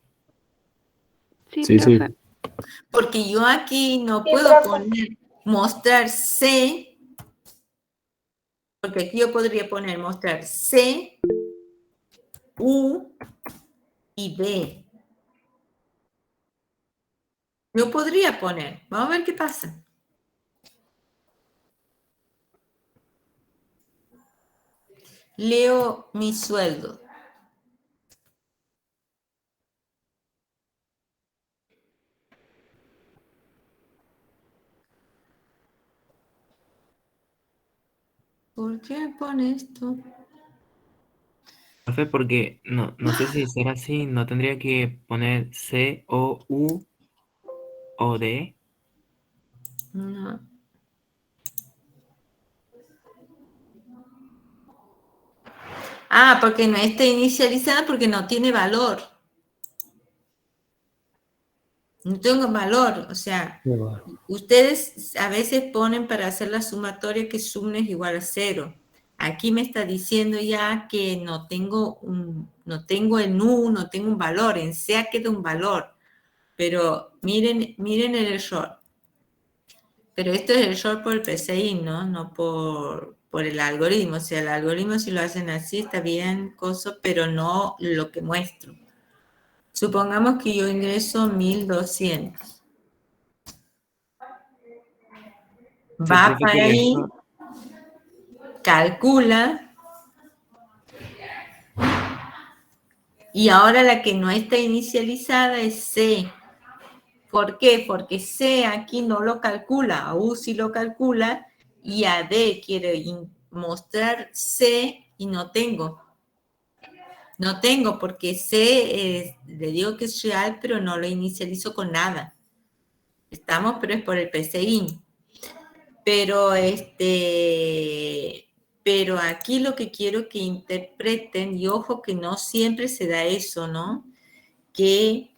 Sí, sí.
Porque yo aquí no puedo poner mostrar C, porque aquí yo podría poner mostrar C, U y B. Yo podría poner, vamos a ver qué pasa. Leo mi sueldo. ¿Por qué me pone esto?
Profe, porque no sé si será así, no tendría que poner C, O, U o D.
No. Ah, porque no está inicializada porque no tiene valor. No tengo valor, o sea, ustedes a veces ponen para hacer la sumatoria que sum es igual a 0. Aquí me está diciendo ya que no tengo el nu, no tengo un valor, en sea queda un valor. Pero miren el error. Pero esto es el error por el PCI, ¿no? No por el algoritmo. O sea, el algoritmo si lo hacen así está bien, pero no lo que muestro. Supongamos que yo ingreso 1.200.
Sí,
Va
profe,
para
que
ahí, calcula, y ahora la que no está inicializada es C. ¿Por qué? Porque C aquí no lo calcula, a U sí lo calcula, y a D quiere mostrar C y no tengo. No tengo porque C, le digo que es real, pero no lo inicializo con nada. Estamos, pero es por el PCI. Pero aquí lo que quiero que interpreten, y ojo que no siempre se da eso, ¿no? Que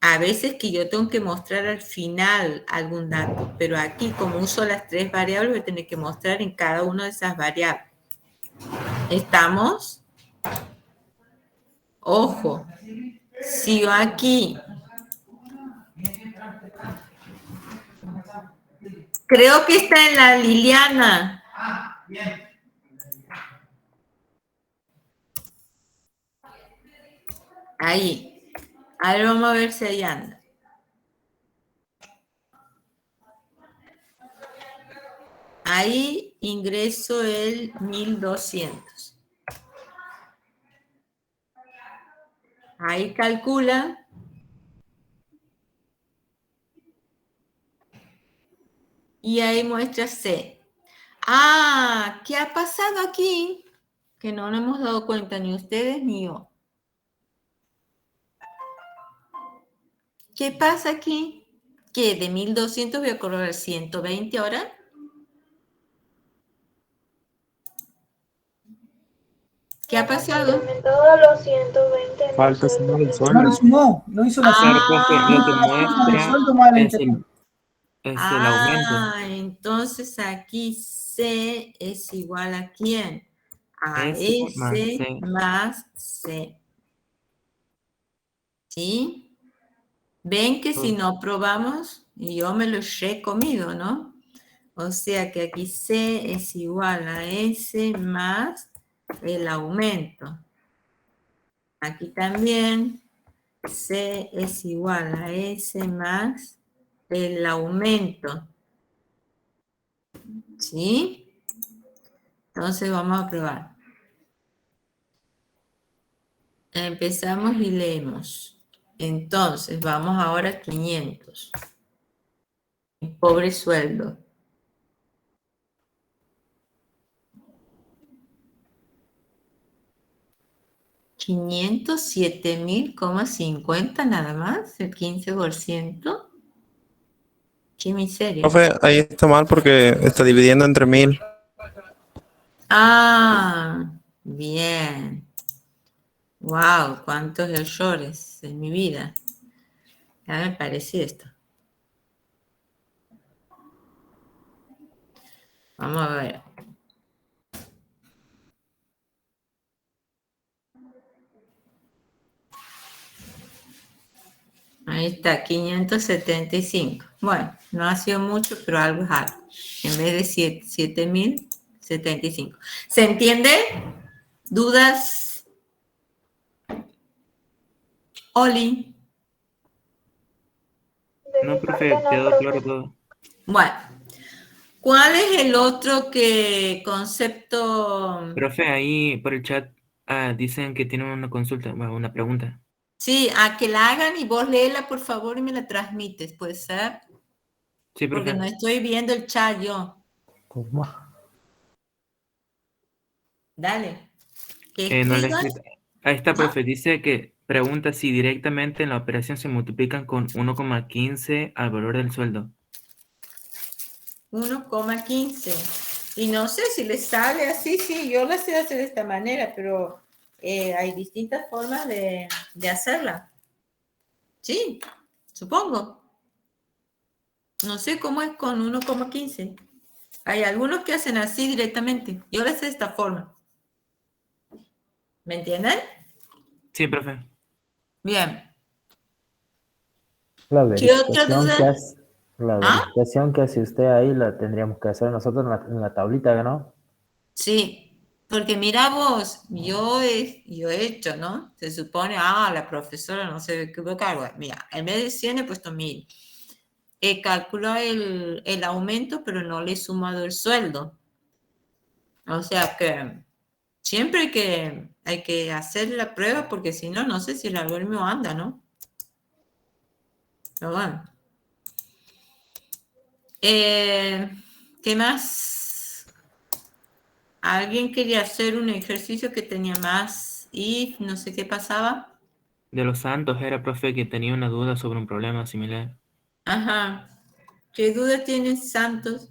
a veces que yo tengo que mostrar al final algún dato, pero aquí como uso las 3 variables, voy a tener que mostrar en cada una de esas variables. ¿Estamos? Ojo, si yo aquí creo que está en la Liliana. Ahí. A ver, vamos a ver si ahí anda. Ahí ingreso el 1.200. Ahí calcula. Y ahí muestra C. Ah, ¿qué ha pasado aquí? Que no nos hemos dado cuenta ni ustedes ni yo. ¿Qué pasa aquí? Que de 1.200 voy a cobrar 120 ahora. ¿Qué ha pasado?
Incrementado los 120 en el
falta
sueldo
sumar el
No
sueldo.
lo
mensual.
sumó, no hizo la suma.
Claro, profe, lo que
El
muestra
sueldo más la
es
interna.
el aumento.
Entonces aquí C es igual a ¿quién? A
S más
S
C.
más C. ¿Sí? Ven que si no probamos, yo me lo he comido, ¿no? O sea que aquí C es igual a S más el aumento. Aquí también C es igual a S más el aumento. ¿Sí? Entonces vamos a probar. Empezamos y leemos. Entonces vamos ahora a 500. Pobre sueldo. 507.000,50 nada más, el 15%. Qué miseria.
Profe, ahí está mal porque está dividiendo entre 1000.
Ah, bien. Wow, cuántos errores en mi vida. Ya me pareció esto. Vamos a ver. Ahí está, 575. Bueno, no ha sido mucho, pero algo es algo. En vez de 7.075. ¿Se entiende? ¿Dudas? Oli.
No, profe, quedó claro todo.
Bueno, ¿Cuál es el otro concepto?
Profe, ahí por el chat dicen que tienen una consulta, bueno, una pregunta.
Sí, a que la hagan y vos léela, por favor, y me la transmites, ¿puede ser?
Sí,
Porque
profe.
no estoy viendo el chat yo.
¿Cómo?
Dale. Que
No le he
escriban.
escrito. Ahí está, profe. Dice que pregunta si directamente en la operación se multiplican con 1,15 al valor del sueldo.
1,15. Y no sé si les sale así, sí, yo la sé hacer de esta manera, pero hay distintas formas de hacerla. Sí, supongo. No sé cómo es con 1,15. Hay algunos que hacen así directamente. Yo la sé de esta forma. ¿Me entienden?
Sí, profe.
Bien.
La
¿Qué otra
verificación
duda?
que hace, la verificación que hace usted ahí la tendríamos que hacer nosotros en la tablita, ¿no?
Sí, porque mira vos, yo he hecho, ¿no? Se supone, la profesora no se equivoca. Bueno, mira, en vez de 100 he puesto 1000. He calculado el aumento, pero no le he sumado el sueldo. O sea que siempre hay que hacer la prueba, porque si no, no sé si el algoritmo anda, ¿no? Pero bueno. ¿Qué más? Alguien quería hacer un ejercicio que tenía más y no sé qué pasaba.
De los Santos era, profe, que tenía una duda sobre un problema similar.
Ajá. ¿Qué duda tienes, Santos?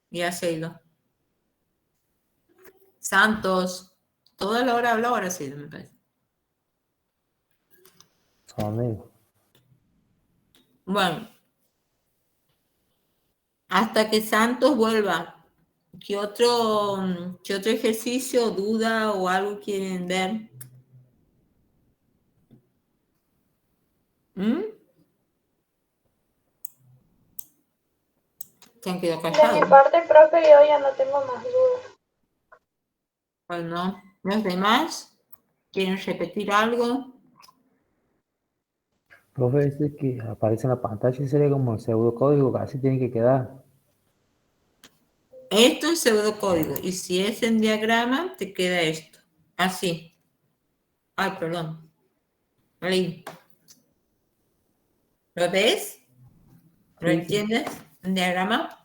Ya se ido. Santos. Toda la hora habla, ahora sí, me parece.
Su amigo.
Bueno. Hasta que Santos vuelva. ¿Qué otro ejercicio, duda o algo quieren ver? ¿Se han quedado
De mi
callados?
parte, profe, yo ya no tengo más dudas.
Bueno, ¿los demás quieren repetir algo?
Profe, este que aparece en la pantalla sería como el pseudocódigo, que así tiene que quedar.
Esto es pseudocódigo y si es en diagrama, te queda esto. Así. Ay, perdón. Ahí. ¿Lo ves? ¿Lo
Sí, sí.
entiendes? ¿En diagrama?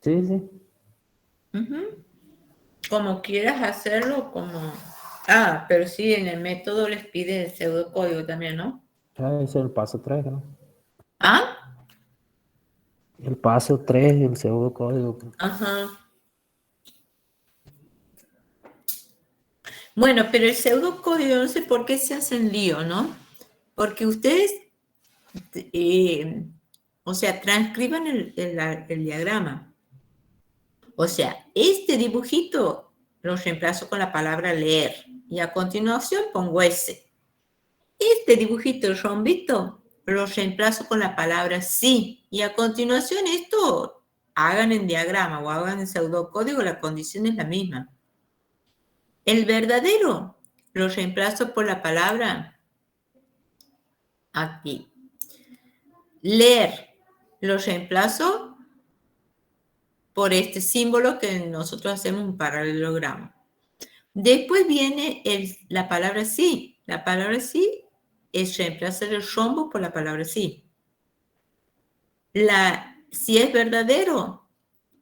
Sí, sí.
Como quieras hacerlo, como... pero sí, en el método les pide el pseudocódigo también, ¿no?
Ese es el paso 3, ¿no?
¿Ah?
El paso 3, el pseudocódigo.
Ajá. Bueno, pero el pseudocódigo no sé por qué se hacen lío, ¿no? Porque ustedes, o sea, transcriban el diagrama. O sea, este dibujito lo reemplazo con la palabra leer y a continuación pongo ese. Este dibujito, el rombito, lo reemplazo con la palabra sí y a continuación esto hagan en diagrama o hagan en pseudocódigo, la condición es la misma. El verdadero lo reemplazo por la palabra aquí. Leer lo reemplazo por este símbolo que nosotros hacemos un paralelogramo. Después viene la palabra sí. La palabra sí es reemplazar el rombo por la palabra sí. Si es verdadero,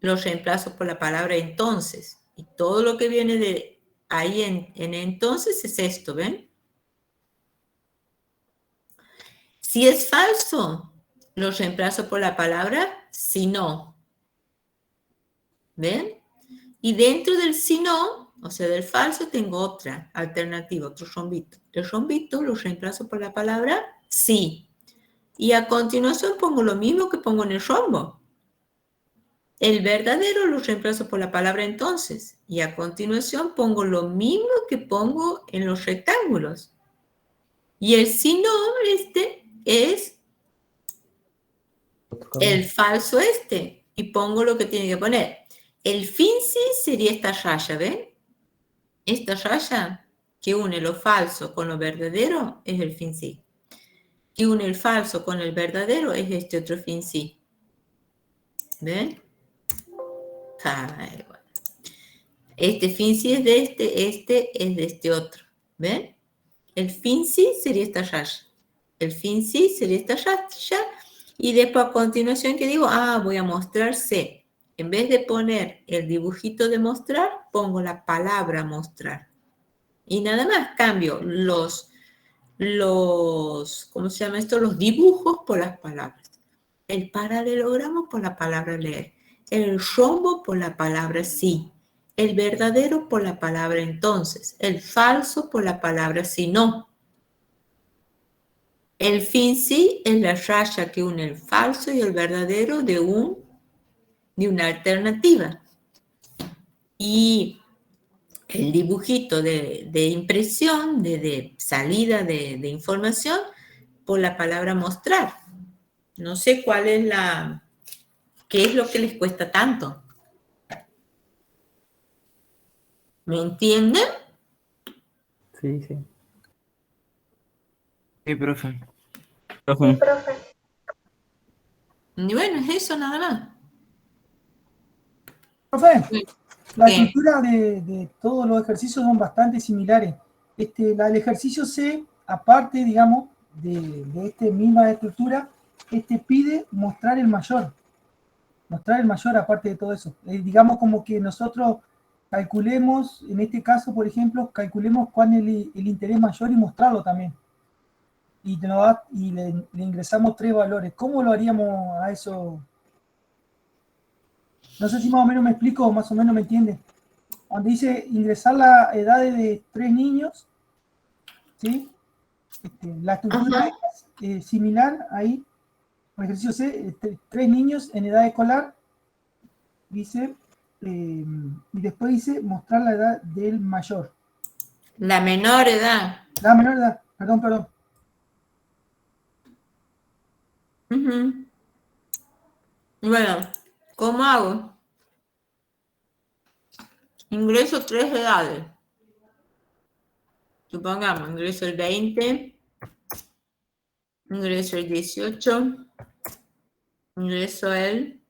lo reemplazo por la palabra entonces. Y todo lo que viene de ahí en entonces es esto, ¿ven? Si es falso, lo reemplazo por la palabra si no. ¿Ven? Y dentro del si no, o sea, del falso, tengo otra alternativa, otro rombito. El rombito lo reemplazo por la palabra sí. Y a continuación pongo lo mismo que pongo en el rombo. El verdadero lo reemplazo por la palabra entonces. Y a continuación pongo lo mismo que pongo en los rectángulos. Y el si no, es el falso y pongo lo que tiene que poner. El fin sí sería esta raya, ¿ven? Esta raya que une lo falso con lo verdadero es el fin sí. Que une el falso con el verdadero es este otro fin sí. ¿Ven? Ay, bueno. Este fin sí es de este es de este otro. ¿Ven? El fin sí sería esta raya. El fin sí sería esta raya. Y después a continuación que digo, voy a mostrar C. En vez de poner el dibujito de mostrar, pongo la palabra mostrar. Y nada más cambio ¿cómo se llama esto? Los dibujos por las palabras. El paralelogramo por la palabra leer. El rombo por la palabra sí. El verdadero por la palabra entonces. El falso por la palabra si no. El fin sí es la raya que une el falso y el verdadero de una alternativa. Y el dibujito de impresión, de salida de información, por la palabra mostrar. No sé cuál es qué es lo que les cuesta tanto. ¿Me entienden?
Sí, sí.
Sí, profe.
Sí, profe.
Y bueno, es eso nada más.
Profe, la
¿Qué?
estructura de todos los ejercicios son bastante similares. El ejercicio C, aparte, digamos, de esta misma estructura, pide mostrar el mayor. Mostrar el mayor aparte de todo eso. Digamos como que nosotros calculemos, en este caso, por ejemplo, calculemos cuál es el interés mayor y mostrarlo también. Y le ingresamos 3 valores. ¿Cómo lo haríamos a eso? No sé si más o menos me explico o más o menos me entiende. Donde dice ingresar la edad de 3 niños, ¿sí? La estructura es similar ahí. Por ejercicio C, 3 niños en edad escolar, dice, y después dice mostrar la edad del mayor.
La menor edad.
La menor edad, perdón.
Bueno, ¿cómo hago? Ingreso 3 edades. Supongamos, ingreso el 20, ingreso el 18, ingreso el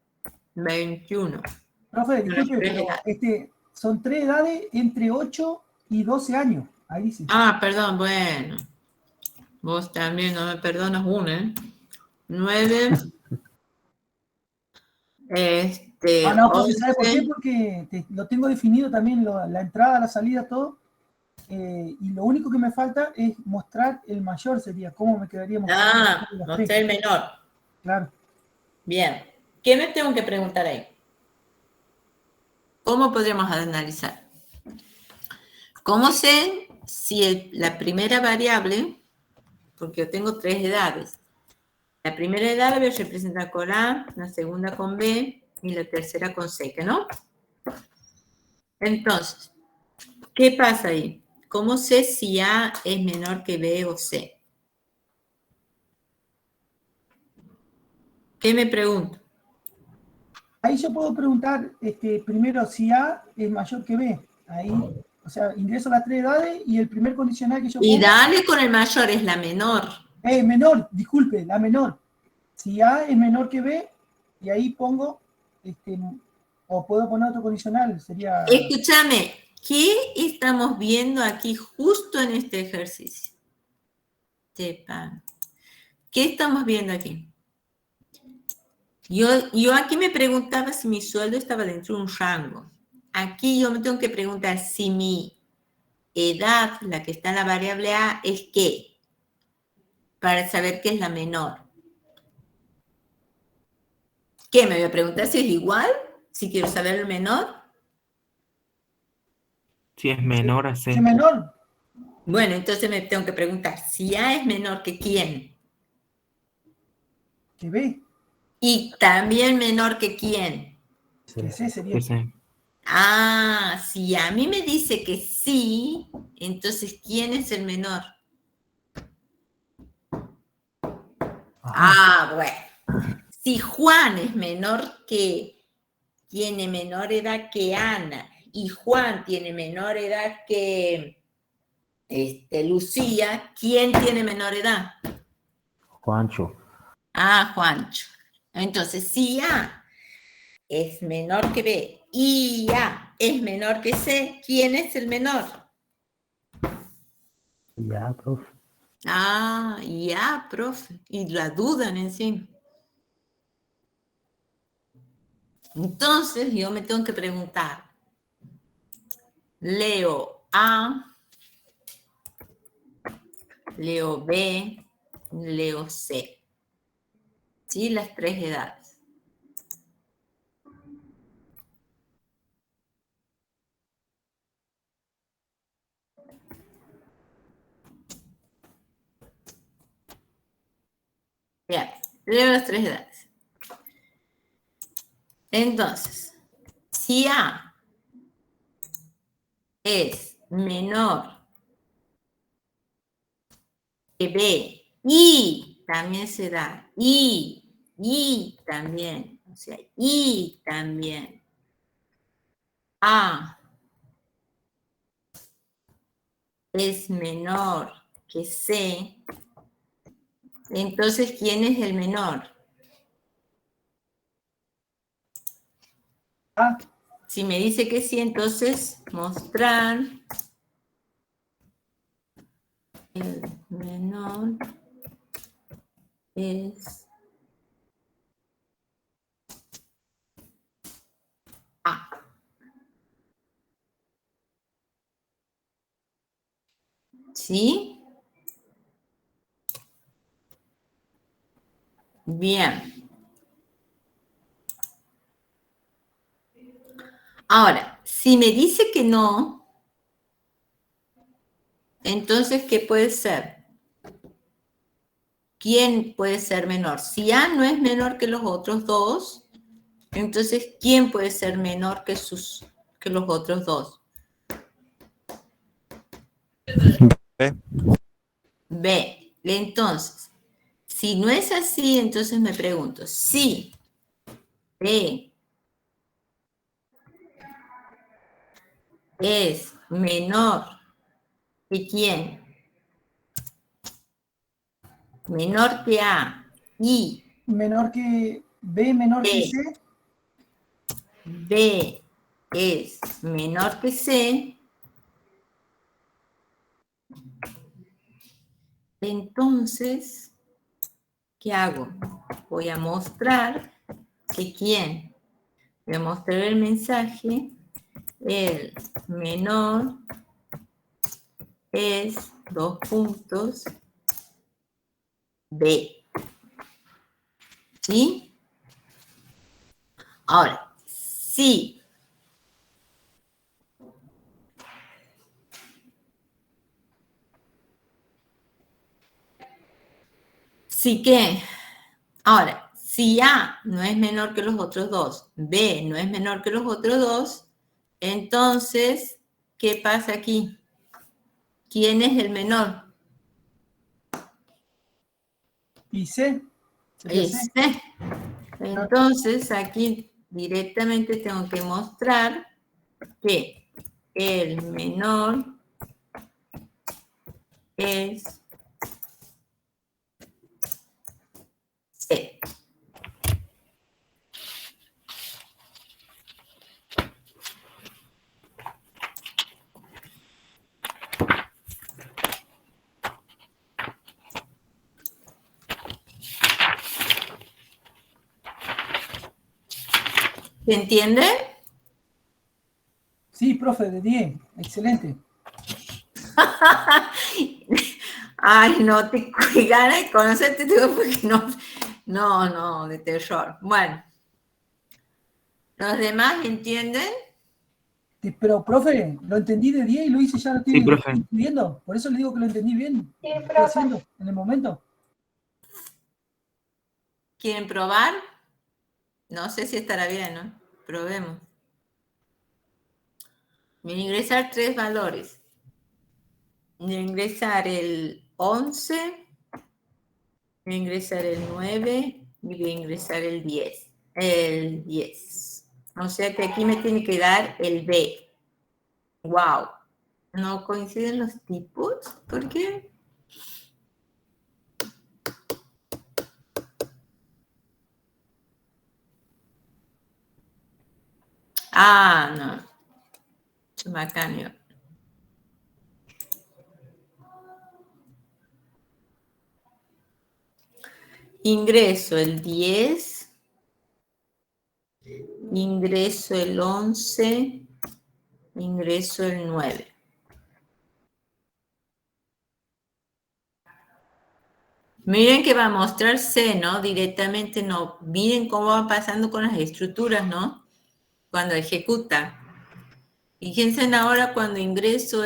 21.
Profe, disculpe, pero son 3 edades entre 8 y 12 años. Ahí dice.
Perdón, bueno. Vos también no me perdonas una, ¿eh? 9.
No, profe,
11.
¿sabe por qué? Porque lo tengo definido también, la entrada, la salida, todo. Y lo único que me falta es mostrar el mayor, sería cómo me quedaría mostrando.
Mostrar el menor.
Claro.
Bien. ¿Qué me tengo que preguntar ahí? ¿Cómo podríamos analizar? ¿Cómo sé si la primera variable, porque yo tengo 3 edades, la primera edad la voy a representar con A, la segunda con B y la tercera con C, ¿que no? Entonces, ¿qué pasa ahí? ¿Cómo sé si A es menor que B o C? ¿Qué me pregunto?
Ahí yo puedo preguntar primero si A es mayor que B. Ahí, o sea, ingreso las 3 edades y el primer condicional que yo pongo...
Y dale con el mayor, es la menor.
Menor, disculpe, la menor. Si A es menor que B, y ahí pongo, o puedo poner otro condicional, sería...
Escúchame, ¿qué estamos viendo aquí justo en este ejercicio? Sepan. ¿Qué estamos viendo aquí? Yo aquí me preguntaba si mi sueldo estaba dentro de un rango. Aquí yo me tengo que preguntar si mi edad, la que está en la variable A, es qué, para saber qué es la menor. ¿Qué? ¿Me voy a preguntar si es igual? Si quiero saber el menor.
Si es menor a C.
Si es menor.
Bueno, entonces me tengo que preguntar si A es menor que quién.
Que B.
Y también menor que quién.
Que C sería.
Si a mí me dice que sí, entonces ¿quién es el menor? Bueno. Si Juan es menor que, tiene menor edad que Ana, y Juan tiene menor edad que Lucía, ¿quién tiene menor edad?
Juancho.
Juancho. Entonces, si A es menor que B y A es menor que C, ¿quién es el menor?
Ya, profe.
Ah, ya, profe. Y la dudan encima. Entonces yo me tengo que preguntar. Leo A, leo B, leo C. ¿Sí? Las tres edades. Bien, leo las tres edades. Entonces, si A es menor que B y también se da y también, o sea, y también A es menor que C, entonces, ¿quién es el menor?
A.
Si me dice que sí, entonces mostrar el menor es A. ¿Sí? Bien. Ahora, si me dice que no, entonces, ¿qué puede ser? ¿Quién puede ser menor? Si A no es menor que los otros dos, entonces, ¿quién puede ser menor que los otros dos?
B.
B. Entonces, si no es así, entonces me pregunto, si B es menor que quién, menor que A y
Menor que B, menor que C.
B es menor que C, entonces, ¿qué hago? Voy a mostrar que quién, voy a mostrar el mensaje, el menor es, dos puntos, B. ¿Sí? Ahora, sí. Sí que, ahora, si A no es menor que los otros dos, B no es menor que los otros dos, entonces, ¿qué pasa aquí? ¿Quién es el menor?
Y C. Sería C.
C. Entonces, aquí directamente tengo que mostrar que el menor es C. ¿Se entiende?
Sí, profe, de 10. Excelente.
Ay, no, te ganas de conocerte, porque no, de terror. Bueno, ¿los demás entienden?
Pero, profe, lo entendí de 10 y lo hice, ya lo
Sí,
estoy
profe.
escribiendo. Por eso le digo que lo entendí bien.
Sí,
Lo estoy
profe.
haciendo en el momento.
¿Quieren probar? No sé si estará bien, ¿no? Probemos. Voy a ingresar 3 valores. Voy a ingresar el 11, voy a ingresar el 9 y voy a ingresar el 10. El 10. O sea que aquí me tiene que dar el B. ¡Wow! ¿No coinciden los tipos? ¿Por qué? Ah, no. Chumacanio. Ingreso el 10. Ingreso el 11. Ingreso el 9. Miren que va a mostrar C, ¿no? Directamente no. Miren cómo va pasando con las estructuras, ¿no? Cuando ejecuta. Fíjense ahora cuando ingreso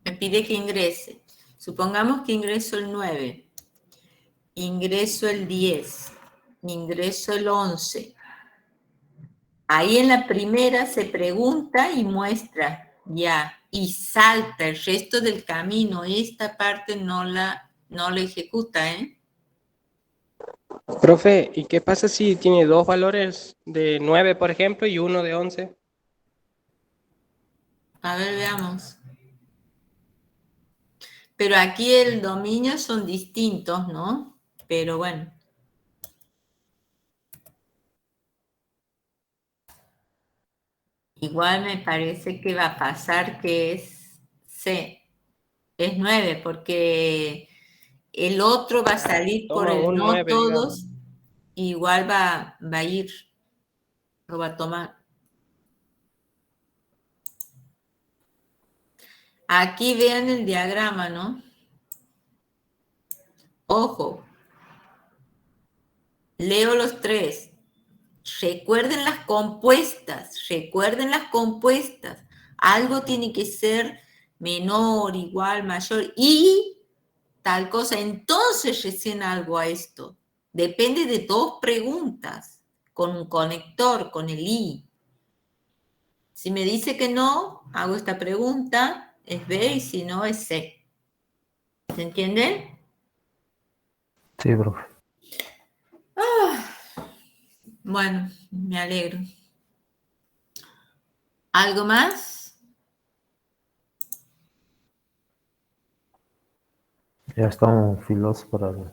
me pide que ingrese. Supongamos que ingreso el 9. Ingreso el 10. Ingreso el 11. Ahí en la primera se pregunta y muestra ya. Y salta el resto del camino. Esta parte no la ejecuta, ¿eh?
Profe, ¿y qué pasa si tiene dos valores de 9, por ejemplo, y uno de 11?
A ver, veamos. Pero aquí el dominio son distintos, ¿no? Pero bueno. Igual me parece que va a pasar que es C. Es 9, porque el otro va a salir por
Toma
el
un
no
9,
todos.
digamos.
Igual va a ir. Lo va a tomar. Aquí vean el diagrama, ¿no? Ojo. Leo los 3. Recuerden las compuestas. Algo tiene que ser menor, igual, mayor y tal cosa. Entonces recién algo a esto. Depende de 2 preguntas. Con un conector, con el I. Si me dice que no, hago esta pregunta, es B, y si no, es C. ¿Se entiende?
Sí, profe.
Bueno, me alegro. ¿Algo más?
Ya estamos filosos para el...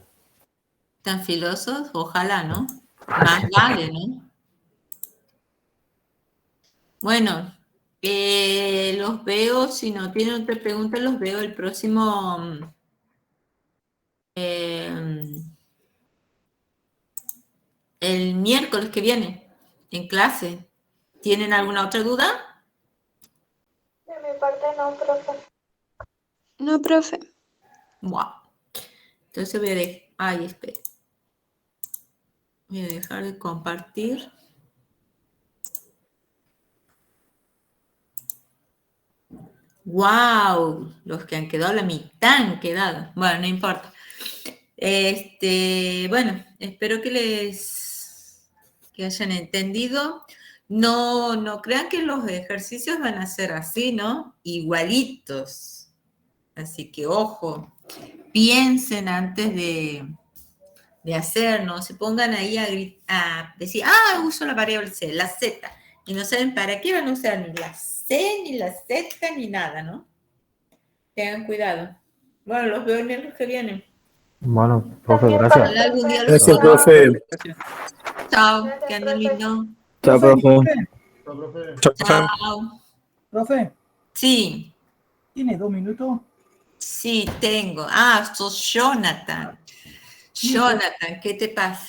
¿Tan filosos? Ojalá, ¿no? Más vale, ¿no? Bueno, los veo, si no tienen otra pregunta, los veo el próximo... el miércoles que viene, en clase. ¿Tienen alguna otra duda?
De mi parte no, profe.
No, profe.
Wow. Entonces voy a dejar... Ay, espera. Voy a dejar de compartir. ¡Wow! Los que han quedado, la mitad han quedado. Bueno, no importa. Bueno, espero que hayan entendido. No crean que los ejercicios van a ser así, ¿no? Igualitos. Así que, ojo, piensen antes de hacer, no se pongan ahí a decir, uso la variable C, la Z, y no saben para qué van a usar ni la C, ni la Z, ni nada, ¿no? Tengan cuidado. Bueno, los veo en el que viene.
Bueno, profe, gracias.
Ojalá algún día los
Gracias,
conozca.
profe.
Chao, que anden lindo.
Chao, profe. Chao, profe.
Chao.
Profe,
Sí,
¿tiene 2 minutos?
sí, tengo. Sos Jonathan. Jonathan, ¿qué te pasa?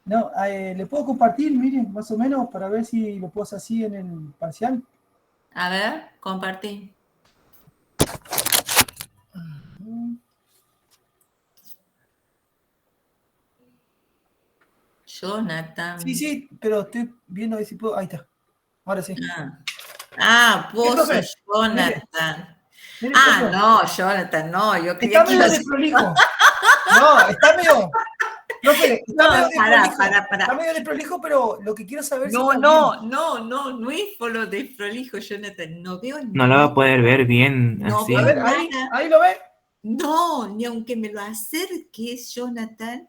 No, le puedo compartir, miren, más o menos, para ver si lo puedo hacer así en el parcial.
A ver, compartí. Jonathan.
Sí, pero estoy viendo si puedo. Ahí está. Ahora sí.
Vos
profe,
sos Jonathan.
Mire, profe.
No, Jonathan, no. Yo creía
Está
que
medio
ibas a-
desprolijo. No, está medio. Profe, está
No,
medio desprolijo.
pará.
Está medio desprolijo, pero lo que quiero saber
No,
si.
no es por lo desprolijo, Jonathan. No veo
No la va a poder ver bien
No
así.
A ver, ahí lo ve.
No, ni aunque me lo acerques, Jonathan,